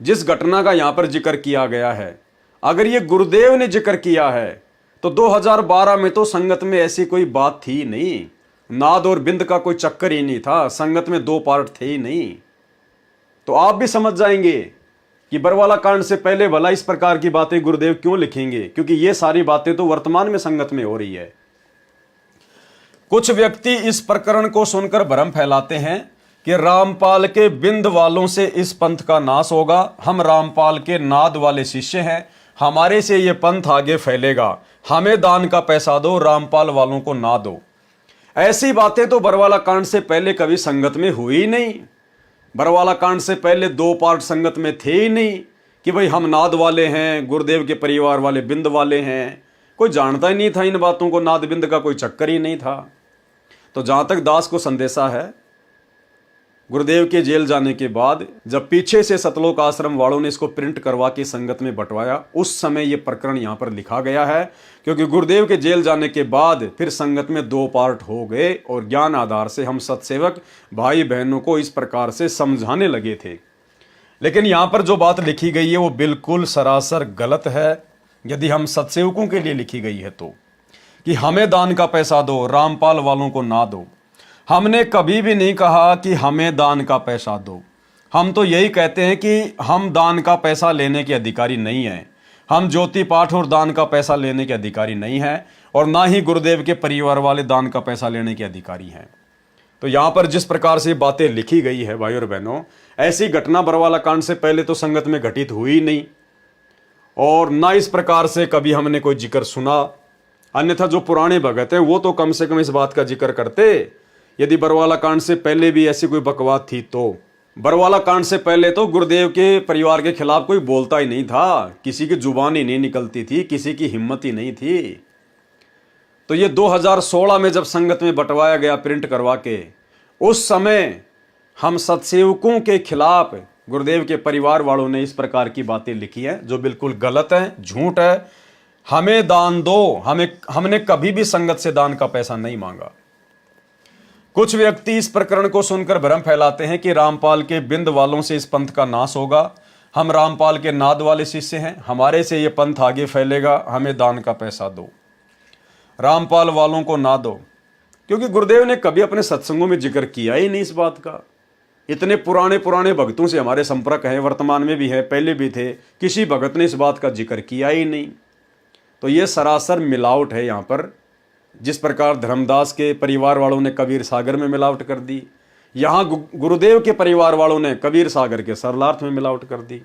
जिस घटना का यहां पर जिक्र किया गया है, अगर ये गुरुदेव ने जिक्र किया है तो 2012 में तो संगत में ऐसी कोई बात थी नहीं। नाद और बिंद का कोई चक्कर ही नहीं था। संगत में 2 पार्ट थे ही नहीं। तो आप भी समझ जाएंगे कि बरवाला कांड से पहले भला इस प्रकार की बातें गुरुदेव क्यों लिखेंगे, क्योंकि ये सारी बातें तो वर्तमान में संगत में हो रही है। कुछ व्यक्ति इस प्रकरण को सुनकर भ्रम फैलाते हैं कि रामपाल के बिंद वालों से इस पंथ का नाश होगा। हम रामपाल के नाद वाले शिष्य हैं, हमारे से ये पंथ आगे फैलेगा। हमें दान का पैसा दो, रामपाल वालों को ना दो। ऐसी बातें तो बरवाला कांड से पहले कभी संगत में हुई ही नहीं। बरवाला कांड से पहले 2 पार्ट संगत में थे ही नहीं कि भाई हम नाद वाले हैं, गुरुदेव के परिवार वाले बिंद वाले हैं। कोई जानता ही नहीं था इन बातों को। नाद बिंद का कोई चक्कर ही नहीं था। तो जहां तक दास को संदेशा है, गुरुदेव के जेल जाने के बाद जब पीछे से सतलोक आश्रम वालों ने इसको प्रिंट करवा के संगत में बंटवाया, उस समय ये प्रकरण यहां पर लिखा गया है। क्योंकि गुरुदेव के जेल जाने के बाद फिर संगत में 2 पार्ट हो गए और ज्ञान आधार से हम सत्सेवक भाई बहनों को इस प्रकार से समझाने लगे थे। लेकिन यहां पर जो बात लिखी गई है वो बिल्कुल सरासर गलत है। यदि हम सत्सेवकों के लिए लिखी गई है तो, कि हमें दान का पैसा दो, रामपाल वालों को ना दो। हमने कभी भी नहीं कहा कि हमें दान का पैसा दो। हम तो यही कहते हैं कि हम दान का पैसा लेने के अधिकारी नहीं हैं। हम ज्योति पाठ और दान का पैसा लेने के अधिकारी नहीं हैं, और ना ही गुरुदेव के परिवार वाले दान का पैसा लेने के अधिकारी हैं। तो यहाँ पर जिस प्रकार से बातें लिखी गई है भाई और बहनों, ऐसी घटना बरवाला कांड से पहले तो संगत में घटित हुई नहीं, और ना इस प्रकार से कभी हमने कोई जिक्र सुना। अन्यथा जो पुराने भगत हैं वो तो कम से कम इस बात का जिक्र करते। यदि बरवाला कांड से पहले भी ऐसी कोई बकवास थी तो बरवाला कांड से पहले तो गुरुदेव के परिवार के खिलाफ कोई बोलता ही नहीं था। किसी की जुबान ही नहीं निकलती थी, किसी की हिम्मत ही नहीं थी। तो ये 2016 में जब संगत में बंटवाया गया प्रिंट करवा के, उस समय हम सत्सेवकों के खिलाफ गुरुदेव के परिवार वालों ने इस प्रकार की बातें लिखी हैं जो बिल्कुल गलत है, झूठ है। हमें दान दो, हमने कभी भी संगत से दान का पैसा नहीं मांगा। कुछ व्यक्ति इस प्रकरण को सुनकर भ्रम फैलाते हैं कि रामपाल के बिंद वालों से इस पंथ का नाश होगा। हम रामपाल के नाद वाले शिष्य हैं, हमारे से ये पंथ आगे फैलेगा। हमें दान का पैसा दो, रामपाल वालों को ना दो। क्योंकि गुरुदेव ने कभी अपने सत्संगों में जिक्र किया ही नहीं इस बात का। इतने पुराने भक्तों से हमारे संपर्क है, वर्तमान में भी है, पहले भी थे, किसी भगत ने इस बात का जिक्र किया ही नहीं। तो ये सरासर मिलावट है यहाँ पर। जिस प्रकार धर्मदास के परिवार वालों ने कबीर सागर में मिलावट कर दी, यहाँ गुरुदेव के परिवार वालों ने कबीर सागर के सरलार्थ में मिलावट कर दी।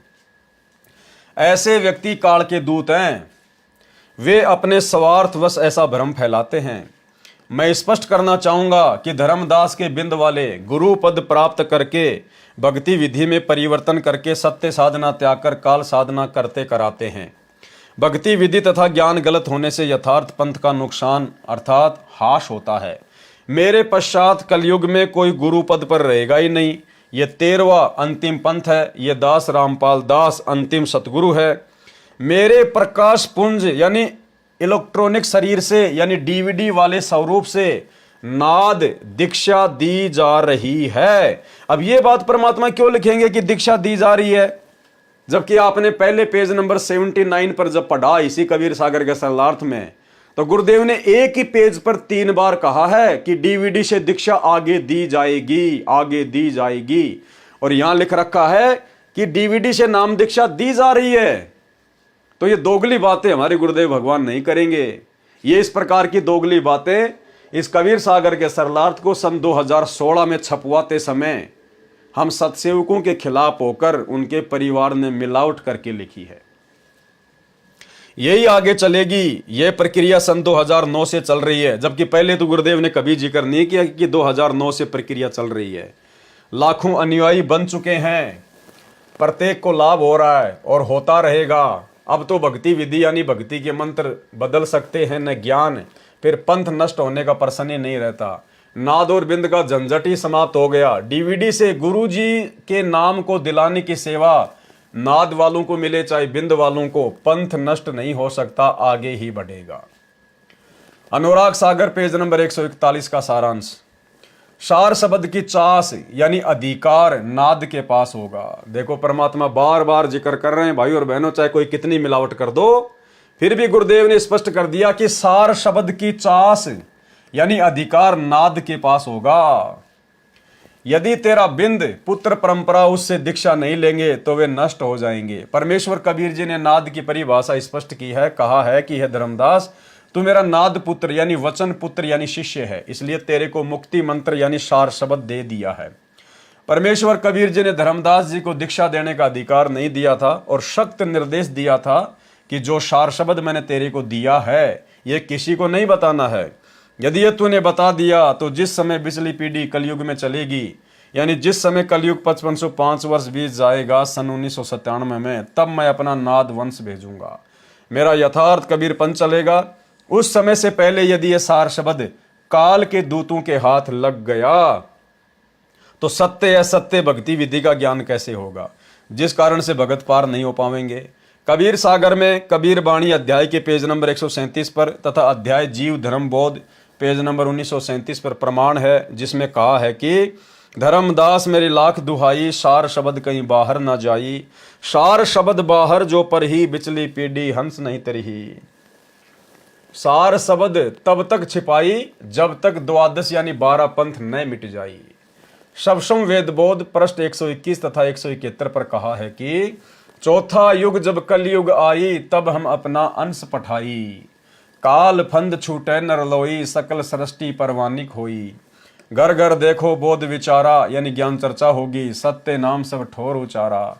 ऐसे व्यक्ति काल के दूत हैं। वे अपने स्वार्थवश ऐसा भ्रम फैलाते हैं। मैं स्पष्ट करना चाहूंगा कि धर्मदास के बिंद वाले गुरु पद प्राप्त करके भक्ति विधि में परिवर्तन करके सत्य साधना त्याग कर काल साधना करते कराते हैं। भक्ति विधि तथा ज्ञान गलत होने से यथार्थ पंथ का नुकसान अर्थात हाश होता है। मेरे पश्चात कलयुग में कोई गुरु पद पर रहेगा ही नहीं। ये 13वां अंतिम पंथ है। ये दास रामपाल दास अंतिम सतगुरु है। मेरे प्रकाश पुंज यानी इलेक्ट्रॉनिक शरीर से यानी डीवीडी वाले स्वरूप से नाद दीक्षा दी जा रही है। अब ये बात परमात्मा क्यों लिखेंगे कि दीक्षा दी जा रही है, जबकि आपने पहले पेज नंबर 79 पर जब पढ़ा इसी कबीर सागर के सरलार्थ में, तो गुरुदेव ने एक ही पेज पर 3 बार कहा है कि डीवीडी से दीक्षा आगे दी जाएगी, आगे दी जाएगी। और यहां लिख रखा है कि डीवीडी से नाम दीक्षा दी जा रही है। तो ये दोगली बातें हमारे गुरुदेव भगवान नहीं करेंगे। ये इस प्रकार की दोगली बातें इस कबीर सागर के सरलार्थ को सन 2016 में छपवाते समय हम सत्सेवकों के खिलाफ होकर उनके परिवार ने मिलावट करके लिखी है। यही आगे चलेगी। यह प्रक्रिया सन 2009 से चल रही है, जबकि पहले तो गुरुदेव ने कभी जिक्र नहीं किया कि 2009 से प्रक्रिया चल रही है। लाखों अनुयायी बन चुके हैं, प्रत्येक को लाभ हो रहा है और होता रहेगा। अब तो भक्ति विधि यानी भक्ति के मंत्र बदल सकते हैं न ज्ञान, फिर पंथ नष्ट होने का प्रश्न ही नहीं रहता। नाद और बिंद का झंझट ही समाप्त हो गया। डीवीडी से गुरु जी के नाम को दिलाने की सेवा नाद वालों को मिले चाहे बिंद वालों को, पंथ नष्ट नहीं हो सकता, आगे ही बढ़ेगा। अनुराग सागर पेज नंबर 141 का सारांश। सार शब्द की चास यानी अधिकार नाद के पास होगा। देखो परमात्मा बार बार जिक्र कर रहे हैं भाई और बहनों, चाहे कोई कितनी मिलावट कर दो, फिर भी गुरुदेव ने स्पष्ट कर दिया कि सार शब्द की चास यानी अधिकार नाद के पास होगा। यदि तेरा बिंद पुत्र परंपरा उससे दीक्षा नहीं लेंगे तो वे नष्ट हो जाएंगे। परमेश्वर कबीर जी ने नाद की परिभाषा स्पष्ट की है, कहा है कि हे धर्मदास, तू मेरा नाद पुत्र यानी वचन पुत्र यानी शिष्य है, इसलिए तेरे को मुक्ति मंत्र यानी सार शब्द दे दिया है। परमेश्वर कबीर जी ने धर्मदास जी को दीक्षा देने का अधिकार नहीं दिया था और सख्त निर्देश दिया था कि जो सार शब्द मैंने तेरे को दिया है यह किसी को नहीं बताना है। यदि ये तूने बता दिया तो जिस समय पिछली पीढ़ी कलयुग में चलेगी, यानी जिस समय कलयुग 5505 वर्ष बीत जाएगा सन 1997 में, तब मैं अपना नाद वंश भेजूंगा, मेरा यथार्थ कबीर पंथ चलेगा। उस समय से पहले यदि ये सार शब्द काल के दूतों के हाथ लग गया तो सत्य असत्य भक्ति विधि का ज्ञान कैसे होगा, जिस कारण से भगत पार नहीं हो पाएंगे। कबीर सागर में कबीर बाणी अध्याय के पेज नंबर 137 पर तथा अध्याय जीव धर्म बोध पेज नंबर 1937 पर प्रमाण है, जिसमें कहा है कि धर्मदास मेरी लाख दुहाई, सार शब्द कहीं बाहर ना जाई, सार शब्द बाहर जो पर ही बिचली पीढ़ी हंस नहीं तरही। सार शब्द तब तक छिपाई जब तक द्वादश यानी 12 पंथ न मिट जाई। सबसम वेद बोध पृष्ठ 121 तथा 171 पर कहा है कि चौथा युग जब कलयुग आई, तब हम अपना अंश पठाई, काल फंद छूटे नरलोई, सकल सृष्टि परवानिक होई। घर घर देखो बोध विचारा यानी ज्ञान चर्चा होगी, सत्य नाम सब ठोर उचारा।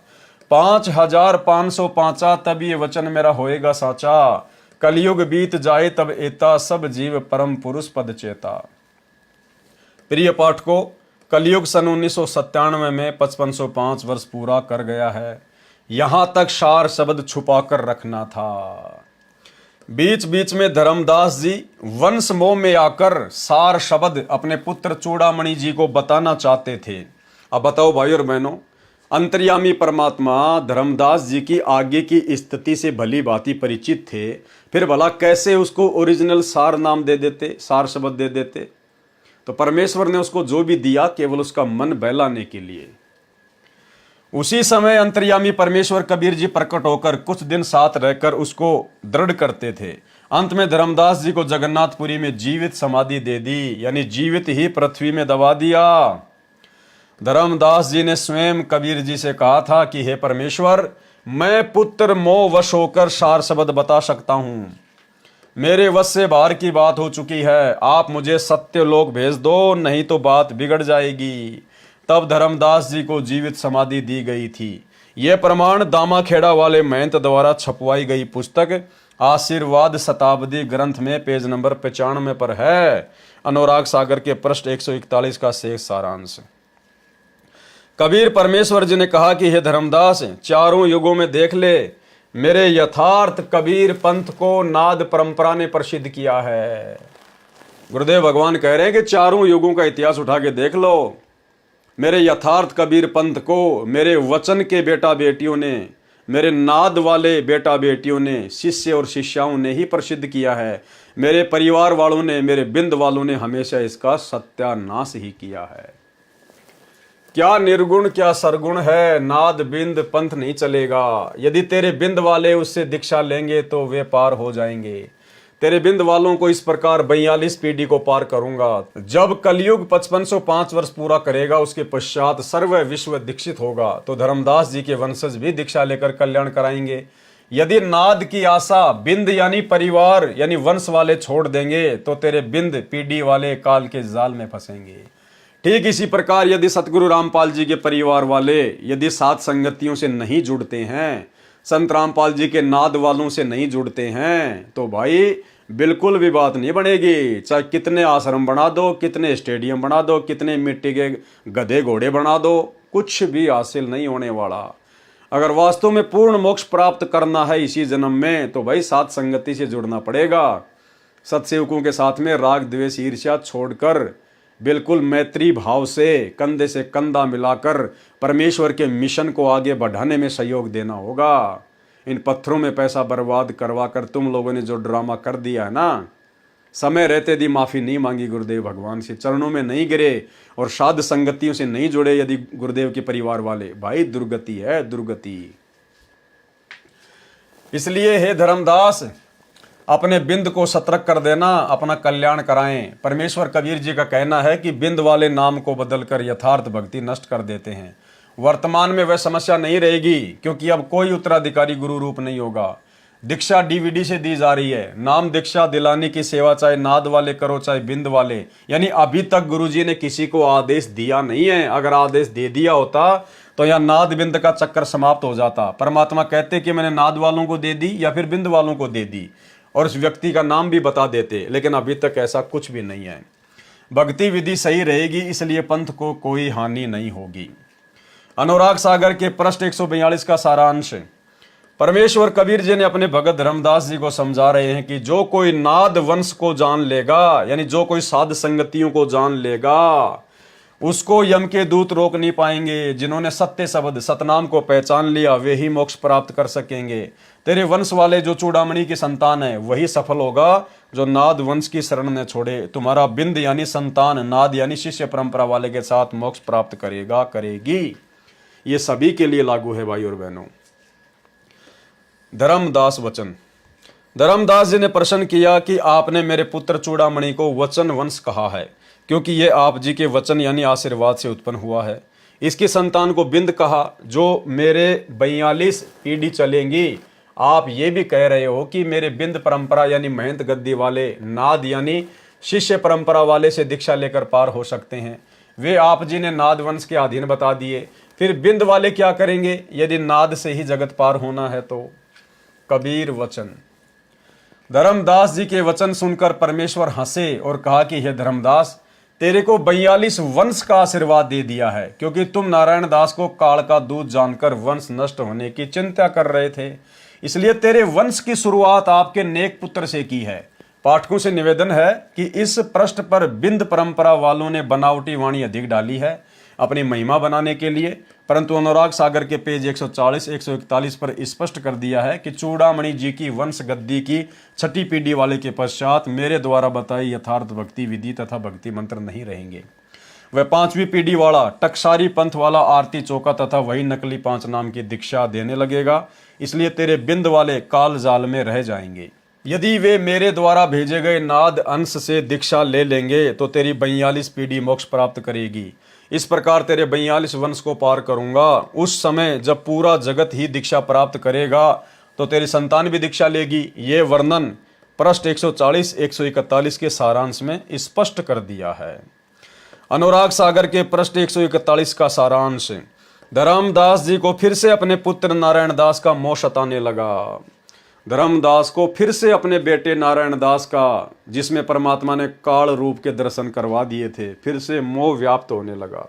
5505 तब ये वचन मेरा होएगा साचा, कलयुग बीत जाए तब एता, सब जीव परम पुरुष पद चेता। प्रिय पाठकों, कलयुग सन 1997 में 5505 वर्ष पूरा कर गया है। यहां तक सार शब्द छुपा कर रखना था। बीच बीच में धर्मदास जी वंश मोह में आकर सार शब्द अपने पुत्र चूड़ामणि जी को बताना चाहते थे। अब बताओ भाई और बहनों, अंतर्यामी परमात्मा धर्मदास जी की आगे की स्थिति से भली भांति परिचित थे, फिर भला कैसे उसको ओरिजिनल सार नाम दे देते, सार शब्द दे देते। तो परमेश्वर ने उसको जो भी दिया केवल उसका मन बहलाने के लिए। उसी समय अंतर्यामी परमेश्वर कबीर जी प्रकट होकर कुछ दिन साथ रहकर उसको दृढ़ करते थे। अंत में धर्मदास जी को जगन्नाथपुरी में जीवित समाधि दे दी, यानी जीवित ही पृथ्वी में दबा दिया। धर्मदास जी ने स्वयं कबीर जी से कहा था कि हे परमेश्वर, मैं पुत्र मोह वश होकर सार शब्द बता सकता हूं, मेरे वश से बाहर की बात हो चुकी है, आप मुझे सत्य लोक भेज दो, नहीं तो बात बिगड़ जाएगी। तब धर्मदास जी को जीवित समाधि दी गई थी। यह प्रमाण दामाखेड़ा वाले महंत द्वारा छपवाई गई पुस्तक आशीर्वाद शताब्दी ग्रंथ में पेज नंबर 95 पर है। अनुराग सागर के पृष्ठ 141 का शेष सारांश। कबीर परमेश्वर जी ने कहा कि हे धर्मदास, चारों युगों में देख ले, मेरे यथार्थ कबीर पंथ को नाद परंपरा ने प्रसिद्ध किया है। गुरुदेव भगवान कह रहे हैं कि चारों युगों का इतिहास उठा के देख लो, मेरे यथार्थ कबीर पंथ को मेरे वचन के बेटा बेटियों ने, मेरे नाद वाले बेटा बेटियों ने, शिष्य और शिष्याओं ने ही प्रसिद्ध किया है। मेरे परिवार वालों ने, मेरे बिंद वालों ने हमेशा इसका सत्यानाश ही किया है। क्या निर्गुण क्या सरगुण है, नाद बिंद पंथ नहीं चलेगा। यदि तेरे बिंद वाले उससे दीक्षा लेंगे तो वे पार हो जाएंगे। तेरे बिंद वालों को इस प्रकार 42 पीढ़ी को पार करूंगा। जब कलयुग 5505 वर्ष पूरा करेगा, उसके पश्चात सर्व विश्व दीक्षित होगा, तो धर्मदास जी के वंशज भी दीक्षा लेकर कल्याण कराएंगे। यदि नाद की आशा बिंद यानी परिवार यानी वंश वाले छोड़ देंगे, तो तेरे बिंद पीढ़ी वाले काल के जाल में फंसेंगे। ठीक इसी प्रकार यदि सतगुरु रामपाल जी के परिवार वाले यदि सात संगतियों से नहीं जुड़ते हैं, संत रामपाल जी के नाद वालों से नहीं जुड़ते हैं, तो भाई बिल्कुल भी बात नहीं बनेगी। चाहे कितने आश्रम बना दो, कितने स्टेडियम बना दो, कितने मिट्टी के गधे घोड़े बना दो, कुछ भी हासिल नहीं होने वाला। अगर वास्तव में पूर्ण मोक्ष प्राप्त करना है इसी जन्म में, तो भाई सात संगति से जुड़ना पड़ेगा। सत्सेवकों के साथ में राग द्वेष ईर्ष्या छोड़कर बिल्कुल मैत्री भाव से कंधे से कंधा मिलाकर परमेश्वर के मिशन को आगे बढ़ाने में सहयोग देना होगा। इन पत्थरों में पैसा बर्बाद करवा कर तुम लोगों ने जो ड्रामा कर दिया है ना, समय रहते यदि माफी नहीं मांगी गुरुदेव भगवान से, चरणों में नहीं गिरे और साध संगतियों से नहीं जुड़े यदि गुरुदेव के परिवार वाले, भाई दुर्गति है दुर्गति। इसलिए हे धर्मदास, अपने बिंद को सतर्क कर देना, अपना कल्याण कराएं। परमेश्वर कबीर जी का कहना है कि बिंद वाले नाम को बदलकर यथार्थ भक्ति नष्ट कर देते हैं। वर्तमान में वह समस्या नहीं रहेगी, क्योंकि अब कोई उत्तराधिकारी गुरु रूप नहीं होगा। दीक्षा डीवीडी से दी जा रही है। नाम दीक्षा दिलाने की सेवा चाहे नाद वाले करो चाहे बिंद वाले, यानी अभी तक गुरुजी ने किसी को आदेश दिया नहीं है। अगर आदेश दे दिया होता तो यह नाद बिंद का चक्कर समाप्त हो जाता। परमात्मा कहते कि मैंने नाद वालों को दे दी या फिर बिंद वालों को दे दी, और उस व्यक्ति का नाम भी बता देते, लेकिन अभी तक ऐसा कुछ भी नहीं है। भक्ति विधि सही रहेगी, इसलिए पंथ को कोई हानि नहीं होगी। अनुराग सागर के पृष्ठ 142 का सारांश। परमेश्वर कबीर जी ने अपने भगत धर्मदास जी को समझा रहे हैं कि जो कोई नाद वंश को जान लेगा, यानी जो कोई साध संगतियों को जान लेगा, उसको यम के दूत रोक नहीं पाएंगे। जिन्होंने सत्य शब्द सतनाम को पहचान लिया, वे ही मोक्ष प्राप्त कर सकेंगे। तेरे वंश वाले जो चूड़ामणि की संतान है, वही सफल होगा जो नाद वंश की शरण न छोड़े। तुम्हारा बिंद यानी संतान नाद यानी शिष्य परंपरा वाले के साथ मोक्ष प्राप्त करेगा, करेगी। ये सभी के लिए लागू है भाई और बहनों। धर्मदास वचन। धर्मदास जी ने प्रश्न किया कि आपने मेरे पुत्र चूड़ामणि को वचन वंश कहा है, क्योंकि ये आप जी के वचन यानी आशीर्वाद से उत्पन्न हुआ है। इसकी संतान को बिंद कहा, जो मेरे 42 पीढ़ी चलेंगी। आप ये भी कह रहे हो कि मेरे बिंद परंपरा यानी महंत गद्दी वाले, नाद यानी शिष्य परंपरा वाले से दीक्षा लेकर पार हो सकते हैं। वे आप जी ने नाद वंश के अधीन बता दिए। फिर बिंद वाले क्या करेंगे यदि नाद से ही जगत पार होना है तो? कबीर वचन। धर्मदास जी के वचन सुनकर परमेश्वर हंसे और कहा कि हे धर्मदास, तेरे को 42 वंश का आशीर्वाद दे दिया है, क्योंकि तुम नारायण दास को काल का दूध जानकर वंश नष्ट होने की चिंता कर रहे थे। इसलिए तेरे वंश की शुरुआत आपके नेक पुत्र से की है। पाठकों से निवेदन है कि इस पृष्ठ पर बिंद परंपरा वालों ने बनावटी वाणी अधिक डाली है अपनी महिमा बनाने के लिए, परंतु अनुराग सागर के पेज 140-141 पर स्पष्ट कर दिया है कि चूड़ामणि जी की वंश गद्दी की छठी पीढ़ी वाले के पश्चात मेरे द्वारा बताई यथार्थ भक्ति विधि तथा भक्ति मंत्र नहीं रहेंगे। वह 5वीं पीढ़ी वाला टकसारी पंथ वाला आरती चौका तथा वही नकली 5 नाम की दीक्षा देने लगेगा। इसलिए तेरे बिंद वाले काल जाल में रह जाएंगे। यदि वे मेरे द्वारा भेजे गए नाद अंश से दीक्षा ले लेंगे तो तेरी 42 पीढ़ी मोक्ष प्राप्त करेगी। इस प्रकार तेरे 42 वंश को पार करूंगा। उस समय जब पूरा जगत ही दीक्षा प्राप्त करेगा तो तेरी संतान भी दीक्षा लेगी। ये वर्णन पृष्ठ 140-141 के सारांश में स्पष्ट कर दिया है। अनुराग सागर के पृष्ठ 141 का सारांश। धर्मदास जी को फिर से अपने पुत्र नारायण दास का मोह सताने लगा। धर्मदास को फिर से अपने बेटे नारायण दास का, जिसमें परमात्मा ने काल रूप के दर्शन करवा दिए थे, फिर से मोह व्याप्त होने लगा।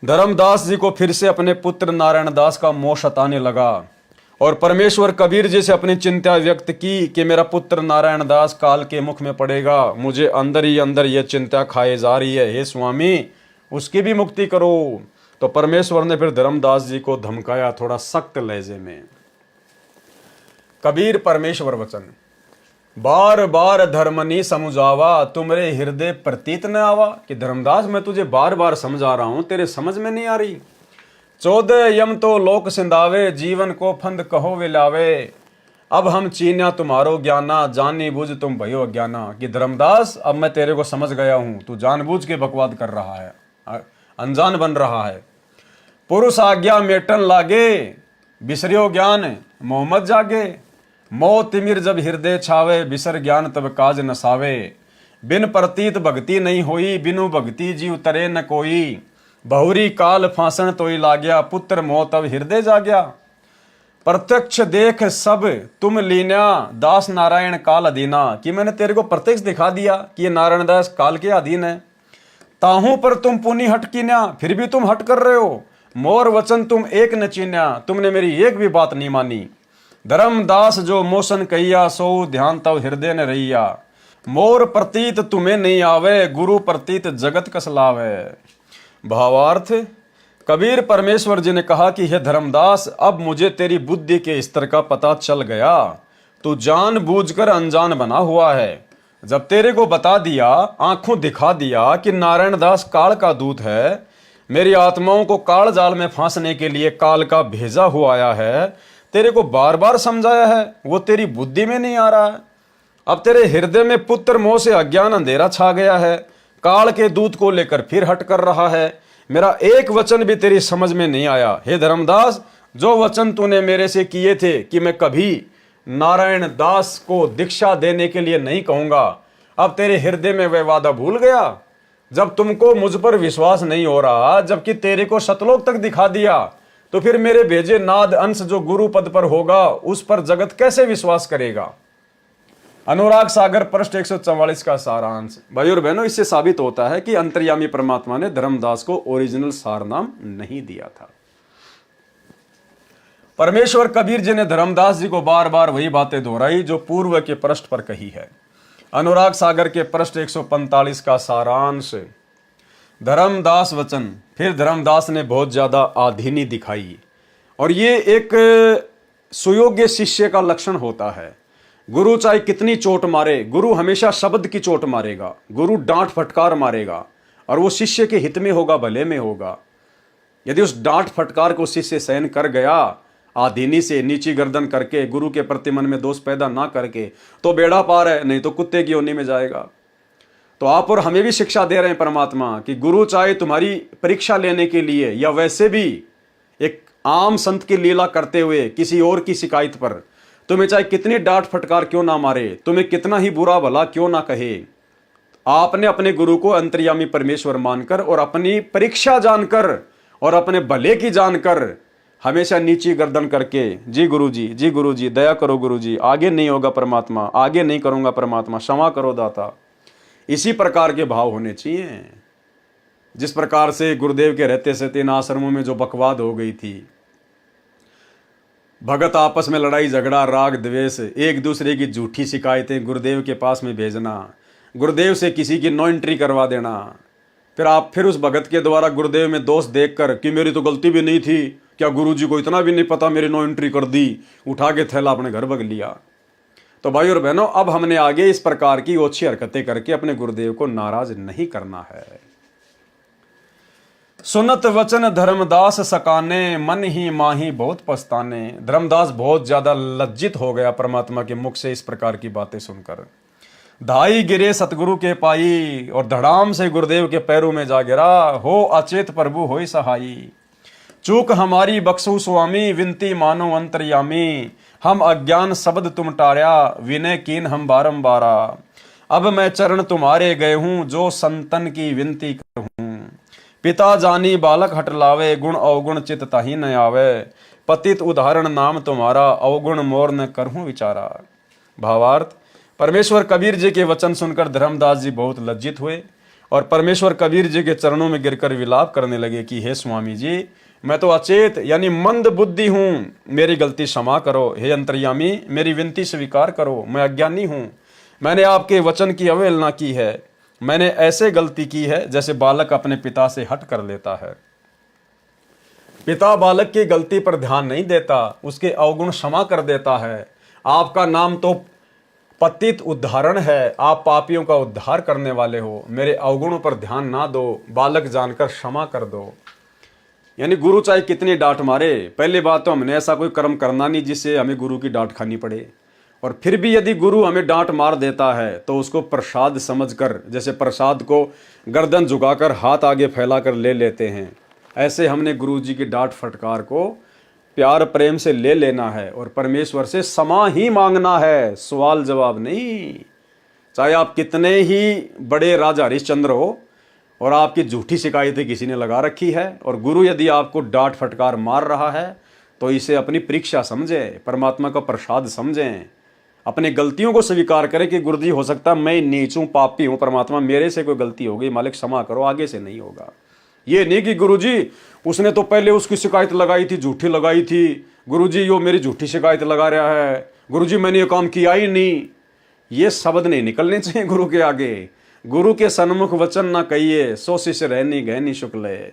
धर्मदास जी को फिर से अपने पुत्र नारायण दास का मोह सताने लगा और परमेश्वर कबीर जी से अपनी चिंता व्यक्त की कि मेरा पुत्र नारायण दास काल के मुख में पड़ेगा। मुझे अंदर ही अंदर यह चिंता खाए जा रही है। हे स्वामी, उसकी भी मुक्ति करो। तो परमेश्वर ने फिर धर्मदास जी को धमकाया थोड़ा सख्त लहजे में। कबीर परमेश्वर वचन, बार बार धर्मनी समझावा, तुम्हारे हृदय प्रतीत न आवा। कि धर्मदास मैं तुझे बार बार समझा रहा हूं, तेरे समझ में नहीं आ रही। 14 यम तो लोक सिंधावे, जीवन को फंद कहो विलावे। अब हम चीन्या तुम्हारो ज्ञाना, जानी बुझ तुम भयो अज्ञाना। कि धर्मदास अब मैं तेरे को समझ गया हूं, तू जानबूझ के बकवाद कर रहा है, अनजान बन रहा है। पुरुष आज्ञा मेटन लागे, बिसरियो ज्ञान मोहम्मद जागे। मोह तिमिर जब हृदय छावे, बिसर ज्ञान तब काज नसावे। बिन प्रतीत भक्ति नहीं होई, बिनु भक्ति जीव तरे न कोई। बहुरी काल फांसन तोई लाग्या, पुत्र मोह तब हृदय जाग्या। प्रत्यक्ष देख सब तुम लीना, दास नारायण काल अधीना। कि मैंने तेरे को प्रत्यक्ष दिखा दिया कि ये नारायण दास काल के अधीन है। ताहू पर तुम पुनि हट कीन्या, फिर भी तुम हट कर रहे हो। मोर वचन तुम एक न चीन्या, तुमने मेरी एक भी बात नहीं मानी। धर्मदास जो मोशन कहिया, सो ध्यान तब हृदय न रहिया। मोर प्रतीत तुम्हें नहीं आवे, गुरु प्रतीत जगत कसलावे। भावार्थ, कबीर परमेश्वर जी ने कहा कि हे धर्मदास, अब मुझे तेरी बुद्धि के स्तर का पता चल गया। तू जानबूझकर अनजान बना हुआ है। जब तेरे को बता दिया, आंखों दिखा दिया कि नारायण दास काल का दूत है, मेरी आत्माओं को काल जाल में फांसने के लिए काल का भेजा हुआ आया है, तेरे को बार बार समझाया है, वो तेरी बुद्धि में नहीं आ रहा है। अब तेरे हृदय में पुत्र मोह से अज्ञान अंधेरा छा गया है, काल के दूत को लेकर फिर हट कर रहा है। मेरा एक वचन भी तेरी समझ में नहीं आया। हे धर्मदास, जो वचन तूने मेरे से किए थे कि मैं कभी नारायण दास को दीक्षा देने के लिए नहीं कहूंगा, अब तेरे हृदय में वह वादा भूल गया। जब तुमको मुझ पर विश्वास नहीं हो रहा, जबकि तेरे को सतलोक तक दिखा दिया, तो फिर मेरे भेजे नाद अंश जो गुरु पद पर होगा, उस पर जगत कैसे विश्वास करेगा। अनुराग सागर पृष्ठ 144 का सारांश। भाई और बहनों, इससे साबित होता है कि अंतर्यामी परमात्मा ने धर्मदास को ओरिजिनल सार नाम नहीं दिया था। परमेश्वर कबीर जी ने धर्मदास जी को बार बार वही बातें दोहराई जो पूर्व के पृष्ठ पर कही है। अनुराग सागर के पृष्ठ 145 का सारांश। धर्मदास वचन। फिर धर्मदास ने बहुत ज्यादा आधीनी दिखाई, और ये एक सुयोग्य शिष्य का लक्षण होता है। गुरु चाहे कितनी चोट मारे, गुरु हमेशा शब्द की चोट मारेगा, गुरु डांट फटकार मारेगा, और वो शिष्य के हित में होगा, भले में होगा। यदि उस डांट फटकार को शिष्य सहन कर गया, आधीनी से नीची गर्दन करके, गुरु के प्रति मन में दोष पैदा ना करके, तो बेड़ा पार है, नहीं तो कुत्ते की योनि में जाएगा। तो आप और हमें भी शिक्षा दे रहे हैं परमात्मा कि गुरु चाहे तुम्हारी परीक्षा लेने के लिए या वैसे भी एक आम संत की लीला करते हुए किसी और की शिकायत पर तुम्हें चाहे कितनी डांट फटकार क्यों ना मारे, तुम्हें कितना ही बुरा भला क्यों ना कहे, आपने अपने गुरु को अंतर्यामी परमेश्वर मानकर और अपनी परीक्षा जानकर और अपने भले की जानकर हमेशा नीची गर्दन करके, जी गुरु जी, जी गुरु जी, दया करो गुरु जी, आगे नहीं होगा परमात्मा, आगे नहीं करूंगा परमात्मा, क्षमा करो दाता। इसी प्रकार के भाव होने चाहिए। जिस प्रकार से गुरुदेव के रहते से 3 आश्रमों में जो बकवाद हो गई थी, भगत आपस में लड़ाई झगड़ा, राग द्वेष, एक दूसरे की झूठी शिकायतें गुरुदेव के पास में भेजना, गुरुदेव से किसी की नो एंट्री करवा देना, फिर उस भगत के द्वारा गुरुदेव में दोष देखकर कि मेरी तो गलती भी नहीं थी, क्या गुरुजी को इतना भी नहीं पता, मेरी नो एंट्री कर दी, उठा के थैला अपने घर भग लिया। तो भाई और बहनों, अब हमने आगे इस प्रकार की ओछी हरकतें करके अपने गुरुदेव को नाराज नहीं करना है। सुनत वचन धर्मदास सकाने, मन ही माही बहुत पछताने। धर्मदास बहुत ज्यादा लज्जित हो गया परमात्मा के मुख से इस प्रकार की बातें सुनकर। धाई गिरे सतगुरु के पाई, और धड़ाम से गुरुदेव के पैरों में जा गिरा। हो अचेत प्रभु होई सहाई, चूक हमारी बख्शु स्वामी, विनती मानो अंतर्यामी। हम अज्ञान शब्द तुम टार्या, विनय कीन हम बारंबारा। अब मैं चरण तुम्हारे गए हूं, जो संतन की विनती करहूं। पिता जानी बालक हट लावे, गुण अवगुण चित ताही न आवे। पतित उदाहरण नाम तुम्हारा, अवगुण मोर न करहूं विचारा। भावार्थ, परमेश्वर कबीर जी के वचन सुनकर धर्मदास जी बहुत लज्जित हुए और परमेश्वर कबीर जी के चरणों में गिरकर विलाप करने लगे कि हे स्वामी जी, मैं तो अचेत यानी मंद बुद्धि हूं, मेरी गलती क्षमा करो। हे अंतर्यामी, मेरी विनती स्वीकार करो, मैं अज्ञानी हूं, मैंने आपके वचन की अवहेलना की है, मैंने ऐसे गलती की है जैसे बालक अपने पिता से हट कर लेता है। पिता बालक की गलती पर ध्यान नहीं देता, उसके अवगुण क्षमा कर देता है। आपका नाम तो पतित उद्धारण है, आप पापियों का उद्धार करने वाले हो। मेरे अवगुणों पर ध्यान ना दो, बालक जानकर क्षमा कर दो। यानी गुरु चाहे कितनी डांट मारे, पहली बात तो हमने ऐसा कोई कर्म करना नहीं जिससे हमें गुरु की डांट खानी पड़े। और फिर भी यदि गुरु हमें डांट मार देता है तो उसको प्रसाद समझकर, जैसे प्रसाद को गर्दन झुकाकर हाथ आगे फैलाकर ले लेते हैं, ऐसे हमने गुरु जी की डांट फटकार को प्यार प्रेम से ले लेना है और परमेश्वर से क्षमा ही मांगना है, सवाल जवाब नहीं। चाहे आप कितने ही बड़े राजा हरिश्चंद्र हो और आपकी झूठी शिकायतें किसी ने लगा रखी है, और गुरु यदि आपको डांट फटकार मार रहा है तो इसे अपनी परीक्षा समझें, परमात्मा का प्रसाद समझें, अपनी गलतियों को स्वीकार करें कि गुरुजी हो सकता है मैं नीच हूं, पापी हूं, परमात्मा मेरे से कोई गलती हो गई, मालिक क्षमा करो, आगे से नहीं होगा। ये नहीं कि गुरुजी उसने तो पहले उसकी शिकायत लगाई थी, झूठी लगाई थी, गुरुजी यो मेरी झूठी शिकायत लगा रहा है, गुरुजी मैंने ये काम किया ही नहीं। ये शब्द नहीं निकलने चाहिए गुरु के आगे। गुरु के सन्मुख वचन ना कहिए, सो शिष्य रहनी गहनी शुक्ल है।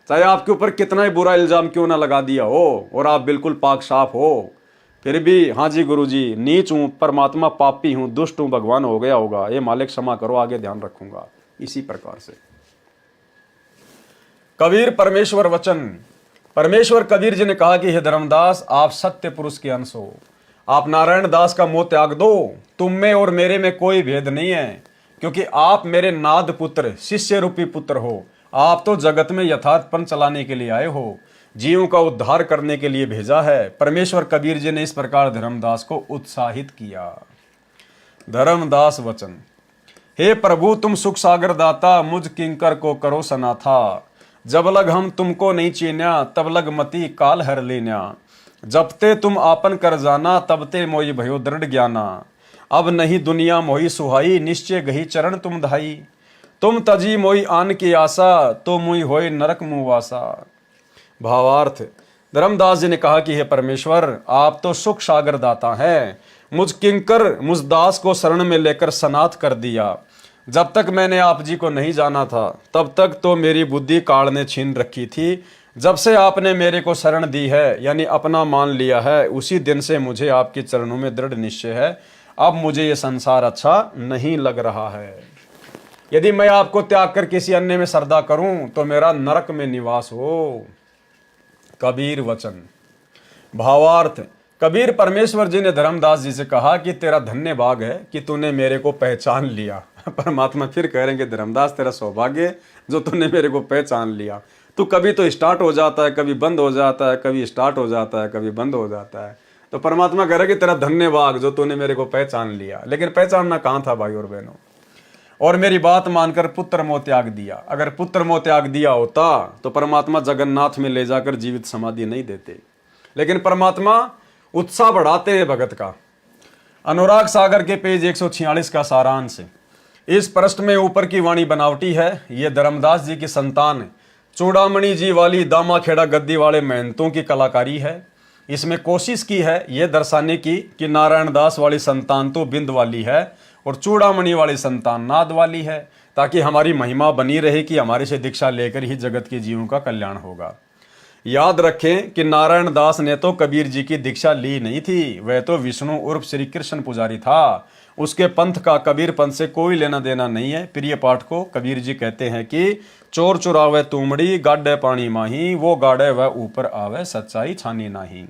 चाहे आपके ऊपर कितना ही बुरा इल्जाम क्यों ना लगा दिया हो और आप बिल्कुल पाक साफ हो, फिर भी हाँ जी गुरुजी नीच हूं, परमात्मा पापी हूं, दुष्ट हूं, भगवान हो गया होगा, ये मालिक क्षमा करो, आगे ध्यान रखूंगा। इसी प्रकार से कबीर परमेश्वर वचन, परमेश्वर कबीर जी ने कहा कि हे धर्मदास, आप सत्य पुरुष के अंश हो, आप नारायण दास का मोह त्याग दो, तुम में और मेरे में कोई भेद नहीं है, क्योंकि आप मेरे नाद पुत्र, शिष्य रूपी पुत्र हो। आप तो जगत में यथार्थपन चलाने के लिए आए हो, जीवों का उद्धार करने के लिए भेजा है। परमेश्वर कबीर जी ने इस प्रकार धर्मदास को उत्साहित किया। धर्मदास वचन, हे प्रभु तुम सुख सागर दाता, मुझ किंकर को करो सनाथा, जब लग हम तुमको नहीं चीन्या, तब लग मति काल हर लेन्या, जब ते तुम आपन कर जाना, तब ते मोहि भयो दृढ़ ज्ञाना, अब नहीं दुनिया मोहि सुहाई, निश्चय गही चरण तुम धाई, तुम तजी मोहि आन की आशा, तो मुई होय नरक मुवासा। भावार्थ, धर्मदास जी ने कहा कि हे परमेश्वर, आप तो सुख सागर दाता हैं, मुझ किंकर मुझ दास को शरण में लेकर सनाथ कर दिया। जब तक मैंने आप जी को नहीं जाना था तब तक तो मेरी बुद्धि काल ने छीन रखी थी, जब से आपने मेरे को शरण दी है यानी अपना मान लिया है, उसी दिन से मुझे आपके चरणों में दृढ़ निश्चय है। अब मुझे ये संसार अच्छा नहीं लग रहा है। यदि मैं आपको त्याग कर किसी अन्य में श्रद्धा करूं तो मेरा नरक में निवास हो। कबीर वचन। भावार्थ, कबीर परमेश्वर जी ने धर्मदास जी से कहा कि तेरा धन्य भाग है कि तूने मेरे को पहचान लिया। परमात्मा फिर कह रहे हैं कि धर्मदास तेरा सौभाग्य जो तूने मेरे को पहचान लिया। तू कभी तो स्टार्ट हो जाता है, कभी बंद हो जाता है, कभी स्टार्ट हो जाता है, कभी बंद हो जाता है। तो परमात्मा कह रहा है कि तेरा धन्य भाग जो तूने मेरे को पहचान लिया। लेकिन पहचानना कहाँ था भाई और बहनों, और मेरी बात मानकर पुत्र मोह त्याग दिया। अगर पुत्र मोह त्याग दिया होता तो परमात्मा जगन्नाथ में ले जाकर जीवित समाधि नहीं देते, लेकिन परमात्मा उत्साह बढ़ाते हैं भगत का। अनुराग सागर के पेज 146 का सारांश। इस पृष्ठ में ऊपर की वाणी बनावटी है। ये धर्मदास जी की संतान चूड़ामणि जी वाली दामाखेड़ा गद्दी वाले महंतों की कलाकारी है। इसमें कोशिश की है ये दर्शाने की कि नारायण दास वाली संतान तो बिंद वाली है और चूड़ामणि वाली संतान नाद वाली है, ताकि हमारी महिमा बनी रहे कि हमारे से दीक्षा लेकर ही जगत के जीवों का कल्याण होगा। याद रखें कि नारायण दास ने तो कबीर जी की दीक्षा ली नहीं थी, वह तो विष्णु उर्फ श्री कृष्ण पुजारी था। उसके पंथ का कबीर पंथ से कोई लेना देना नहीं है। प्रिय पाठ को कबीर जी कहते हैं कि चोर चुरावे तुमड़ी, गाड़े पानी माही, वो गाड़े वह ऊपर आवे, सच्चाई छानी नाही।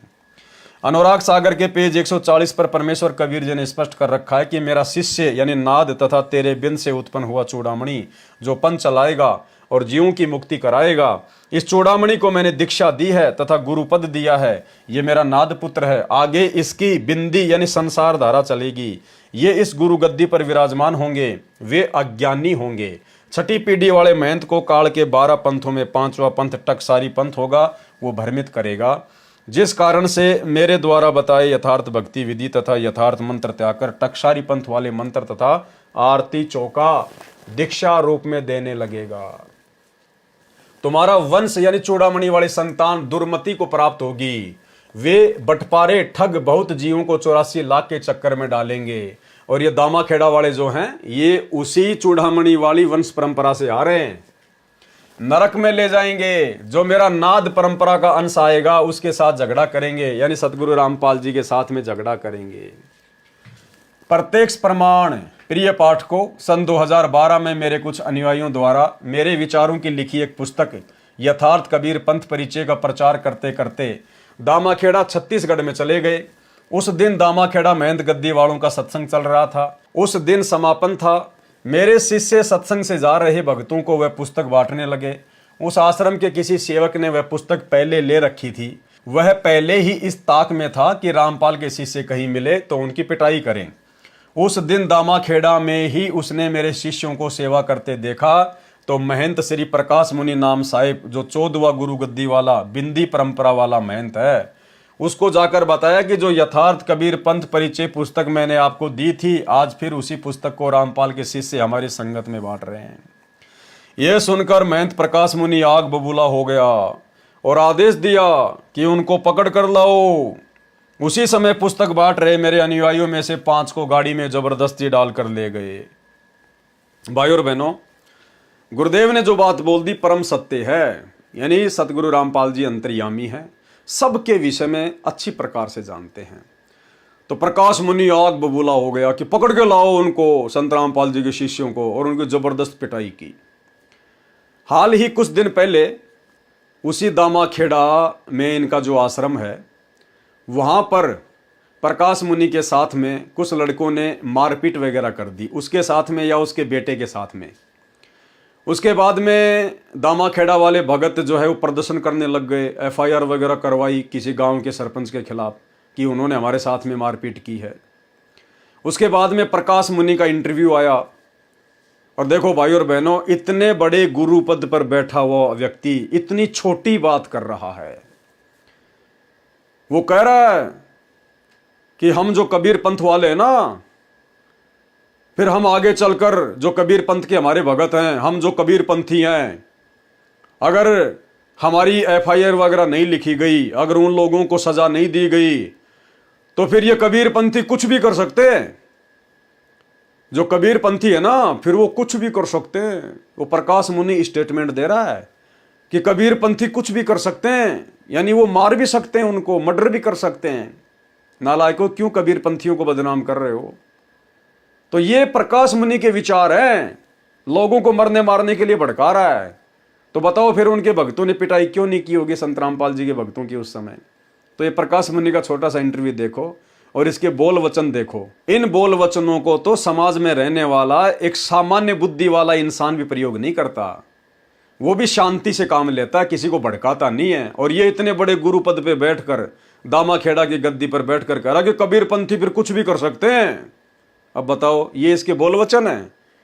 अनुराग सागर के पेज 140 पर परमेश्वर कबीर जी ने स्पष्ट कर रखा है कि मेरा शिष्य यानी नाद तथा तेरे बिन से उत्पन्न हुआ चूड़ामणि जो पंथ चलाएगा और जीवों की मुक्ति कराएगा, इस चूड़ामणि को मैंने दीक्षा दी है तथा गुरुपद दिया है। ये मेरा नाद पुत्र है। आगे इसकी बिंदी यानी संसार धारा चलेगी। ये इस गुरु गद्दी पर विराजमान होंगे। वे अज्ञानी होंगे। छठी पीढ़ी वाले महंत को काल के 12 पंथों में 5वां पंथ टकसारी पंथ होगा, वो भ्रमित करेगा। जिस कारण से मेरे द्वारा बताए यथार्थ भक्ति विधि तथा यथार्थ मंत्र त्याग कर टकसारी पंथ वाले मंत्र तथा आरती चौका दीक्षा रूप में देने लगेगा। तुम्हारा वंश यानी चूड़ामणि वाली संतान दुर्मति को प्राप्त होगी। वे बटपारे ठग बहुत जीवों को 84 लाख के चक्कर में डालेंगे। और ये दामाखेड़ा वाले जो हैं ये उसी चूड़ामणि वाली वंश परंपरा से आ रहे हैं। नरक में ले जाएंगे, जो मेरा नाद परंपरा का अंश आएगा उसके साथ झगड़ा करेंगे, यानी सतगुरु रामपाल जी के साथ में झगड़ा करेंगे। प्रत्यक्ष प्रमाण। प्रिय पाठकों, सन 2012 में मेरे कुछ अनुयायियों द्वारा मेरे विचारों की लिखी एक पुस्तक यथार्थ कबीर पंथ परिचय का प्रचार करते करते दामाखेड़ा छत्तीसगढ़ में चले गए। उस दिन दामाखेड़ा महंत गद्दी वालों का सत्संग चल रहा था। उस दिन समापन था। मेरे शिष्य सत्संग से जा रहे भक्तों को वह पुस्तक बांटने लगे। उस आश्रम के किसी सेवक ने वह पुस्तक पहले ले रखी थी। वह पहले ही इस ताक में था कि रामपाल के शिष्य कहीं मिले तो उनकी पिटाई करें। उस दिन दामाखेड़ा में ही उसने मेरे शिष्यों को सेवा करते देखा तो महंत श्री प्रकाश मुनि नाम साहिब, जो 14वां गुरु गद्दी वाला बिंदी परंपरा वाला महंत है, उसको जाकर बताया कि जो यथार्थ कबीर पंथ परिचय पुस्तक मैंने आपको दी थी, आज फिर उसी पुस्तक को रामपाल के शिष्य हमारी संगत में बांट रहे हैं। यह सुनकर महंत प्रकाश मुनि आग बबूला हो गया और आदेश दिया कि उनको पकड़ कर लाओ। उसी समय पुस्तक बांट रहे मेरे अनुयायियों में से 5 को गाड़ी में जबरदस्ती डालकर ले गए। भाइयों और बहनों, गुरुदेव ने जो बात बोल दी परम सत्य है, यानी सतगुरु रामपाल जी अंतर्यामी हैं, सबके विषय में अच्छी प्रकार से जानते हैं। तो प्रकाश मुनि आग बबूला हो गया कि पकड़ के लाओ उनको, संत रामपाल जी के शिष्यों को, और उनको जबरदस्त पिटाई की। हाल ही कुछ दिन पहले उसी दामाखेड़ा में इनका जो आश्रम है, वहां पर प्रकाश मुनि के साथ में कुछ लड़कों ने मारपीट वगैरह कर दी, उसके साथ में या उसके बेटे के साथ में। उसके बाद में दामाखेड़ा वाले भगत जो है वो प्रदर्शन करने लग गए, FIR वगैरह करवाई किसी गांव के सरपंच के खिलाफ कि उन्होंने हमारे साथ में मारपीट की है। उसके बाद में प्रकाश मुनि का इंटरव्यू आया, और देखो भाई और बहनों, इतने बड़े गुरु पद पर बैठा हुआ व्यक्ति इतनी छोटी बात कर रहा है। वो कह रहा है कि हम जो कबीर पंथ वाले हैं ना, फिर हम आगे चलकर जो कबीर पंथ के हमारे भगत हैं, हम जो कबीर पंथी हैं, अगर हमारी FIR वगैरह नहीं लिखी गई, अगर उन लोगों को सजा नहीं दी गई, तो फिर ये कबीर पंथी कुछ भी कर सकते हैं। जो कबीर पंथी है ना, फिर वो कुछ भी कर सकते हैं। वो प्रकाश मुनि स्टेटमेंट दे रहा है कि कबीर पंथी कुछ भी कर सकते हैं, यानी वो मार भी सकते हैं, उनको मर्डर भी कर सकते हैं। नालायकों, क्यों कबीर पंथियों को बदनाम कर रहे हो? तो ये प्रकाश मुनि के विचार हैं, लोगों को मरने मारने के लिए भड़का रहा है। तो बताओ फिर उनके भक्तों ने पिटाई क्यों नहीं की होगी संत रामपाल जी के भक्तों की उस समय? तो ये प्रकाश मुनि का छोटा सा इंटरव्यू देखो और इसके बोल वचन देखो। इन बोल वचनों को तो समाज में रहने वाला एक सामान्य बुद्धि वाला इंसान भी प्रयोग नहीं करता। वो भी शांति से काम लेता है, किसी को भड़काता नहीं है। और ये इतने बड़े गुरु पद पे बैठकर, दामाखेड़ा की गद्दी पर बैठकर कह रहा कि कबीर पंथी फिर कुछ भी कर सकते हैं। अब बताओ, ये इसके बोल वचन है?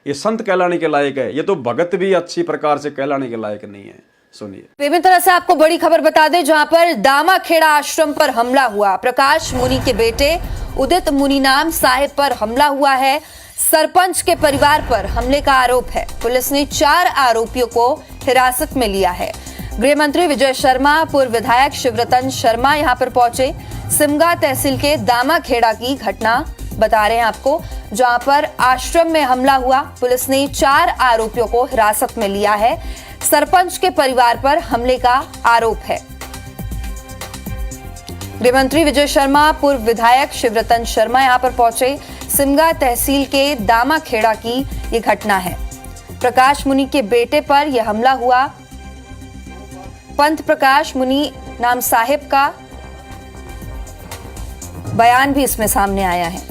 ये संत कहलाने के लायक है? ये तो भगत भी अच्छी प्रकार से कहलाने के लायक नहीं है। सुनिए। विभिन्न तरह से आपको बड़ी खबर बता दें, जहां पर दामाखेड़ा आश्रम पर हमला हुआ। प्रकाश मुनि के बेटे उदित मुनि नाम साहिब पर हमला हुआ है। सरपंच के परिवार पर हमले का आरोप है। पुलिस ने 4 आरोपियों को हिरासत में लिया है। गृह मंत्री विजय शर्मा, पूर्व विधायक शिवरतन शर्मा यहां पर पहुंचे। सिमगा तहसील के दामाखेड़ा की घटना बता रहे हैं आपको, जहां पर आश्रम में हमला हुआ। पुलिस ने 4 आरोपियों को हिरासत में लिया है। सरपंच के परिवार पर हमले का आरोप है। गृह मंत्री विजय शर्मा, पूर्व विधायक शिवरतन शर्मा यहां पर पहुंचे। सिमगा तहसील के दामाखेड़ा की ये घटना है। प्रकाश मुनि के बेटे पर यह हमला हुआ। पंथ प्रकाश मुनि नाम साहिब का बयान भी इसमें सामने आया है।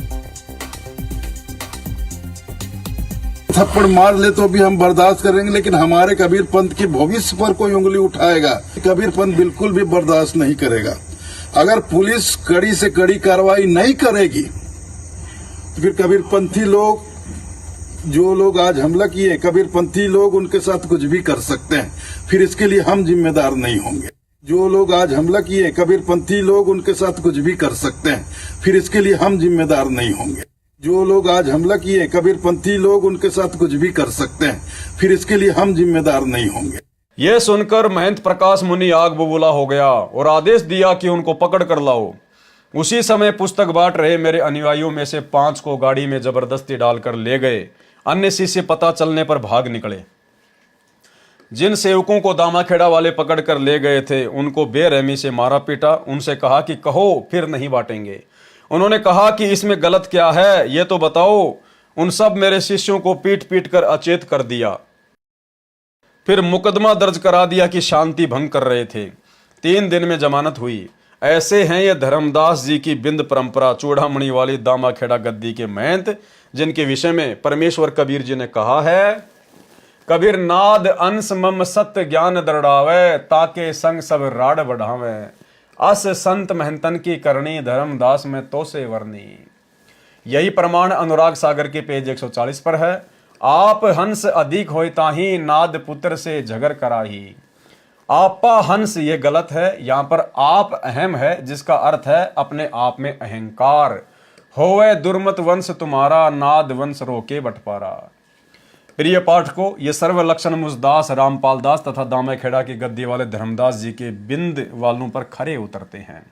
थप्पड़ मार ले तो भी हम बर्दाश्त करेंगे, लेकिन हमारे कबीर पंथ की भविष्य पर कोई उंगली उठाएगा, कबीर पंथ बिल्कुल भी बर्दाश्त नहीं करेगा। अगर पुलिस कड़ी से कड़ी कार्रवाई नहीं करेगी तो फिर कबीर पंथी लोग, जो लोग आज हमला किए, कबीर पंथी लोग उनके साथ कुछ भी कर सकते हैं, फिर इसके लिए हम जिम्मेदार नहीं होंगे। जो लोग आज हमला किए, कबीर पंथी लोग उनके साथ कुछ भी कर सकते हैं, फिर इसके लिए हम जिम्मेदार नहीं होंगे। जो लोग आज हमला किए, कबीर पंथी लोग उनके साथ कुछ भी कर सकते हैं, फिर इसके लिए हम जिम्मेदार नहीं होंगे। यह सुनकर महंत प्रकाश मुनि आग बबूला हो गया और आदेश दिया कि उनको पकड़ कर लाओ। उसी समय पुस्तक बांट रहे मेरे अनुयायियों में से 5 को गाड़ी में जबरदस्ती डालकर ले गए। अन्य शिष्य पता चलने पर भाग निकले। जिन सेवकों को दामाखेड़ा वाले पकड़ कर ले गए थे उनको बेरहमी से मारा पीटा। उनसे कहा कि कहो फिर नहीं बांटेंगे। उन्होंने कहा कि इसमें गलत क्या है ये तो बताओ। उन सब मेरे शिष्यों को पीट पीट कर अचेत कर दिया। फिर मुकदमा दर्ज करा दिया कि शांति भंग कर रहे थे। 3 दिन में जमानत हुई। ऐसे हैं ये धर्मदास जी की बिंद परंपरा, चूड़ामणि वाली दामाखेड़ा गद्दी के महंत, जिनके विषय में परमेश्वर कबीर जी ने कहा है, कबीर नाद अंश मम सत्य ज्ञान दृढ़ावे, ताके संग सब राड बढ़ावे, अस संत महंतन की करनी, धर्मदास में तो से वर्णी। यही प्रमाण अनुराग सागर के पेज 140 पर है। आप हंस अधिक होय ताही, नाद पुत्र से झगर कराही। आपा हंस ये गलत है, यहां पर आप अहम है जिसका अर्थ है अपने आप में अहंकार। होवे दुर्मत वंश तुम्हारा, नाद वंश रोके बटपारा। प्रिय पाठकों, ये सर्वलक्षण मुझदास, रामपाल दास तथा दामाखेड़ा की गद्दी वाले धर्मदास जी के बिंद वालों पर खरे उतरते हैं।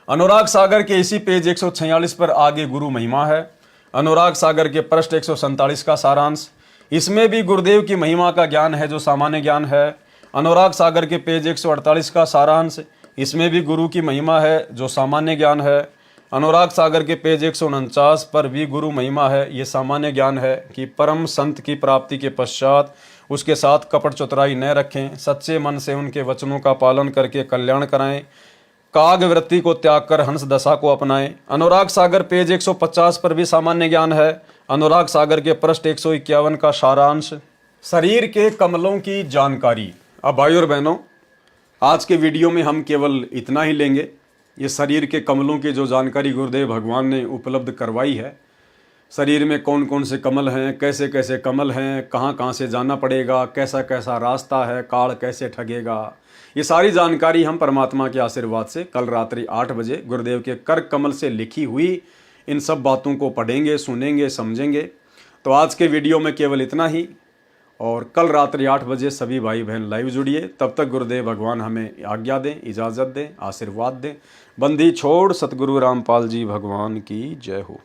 अनुराग सागर के इसी पेज 146 पर आगे गुरु महिमा है। अनुराग सागर के पृष्ठ 147 का सारांश। इसमें भी गुरुदेव की महिमा का ज्ञान है जो सामान्य ज्ञान है। अनुराग सागर के पेज 148 का सारांश। इसमें भी गुरु की महिमा है जो सामान्य ज्ञान है। अनुराग सागर के पेज 149 पर भी गुरु महिमा है, ये सामान्य ज्ञान है कि परम संत की प्राप्ति के पश्चात उसके साथ कपट चतुराई न रखें, सच्चे मन से उनके वचनों का पालन करके कल्याण कराएं, काग वृत्ति को त्याग कर हंस दशा को अपनाएं। अनुराग सागर पेज 150 पर भी सामान्य ज्ञान है। अनुराग सागर के पृष्ठ 151 का सारांश। शरीर के कमलों की जानकारी। अब भाई और बहनों, आज के वीडियो में हम केवल इतना ही लेंगे। ये शरीर के कमलों की जो जानकारी गुरुदेव भगवान ने उपलब्ध करवाई है, शरीर में कौन कौन से कमल हैं, कैसे कैसे कमल हैं, कहाँ कहाँ से जाना पड़ेगा, कैसा कैसा रास्ता है, काल कैसे ठगेगा, ये सारी जानकारी हम परमात्मा के आशीर्वाद से कल रात्रि 8 बजे गुरुदेव के कर कमल से लिखी हुई इन सब बातों को पढ़ेंगे, सुनेंगे, समझेंगे। तो आज के वीडियो में केवल इतना ही, और कल रात्रि 8 बजे सभी भाई बहन लाइव जुड़िए। तब तक गुरुदेव भगवान हमें आज्ञा दें, इजाज़त दें, आशीर्वाद दें। बंदी छोड़ सतगुरु रामपाल जी भगवान की जय हो।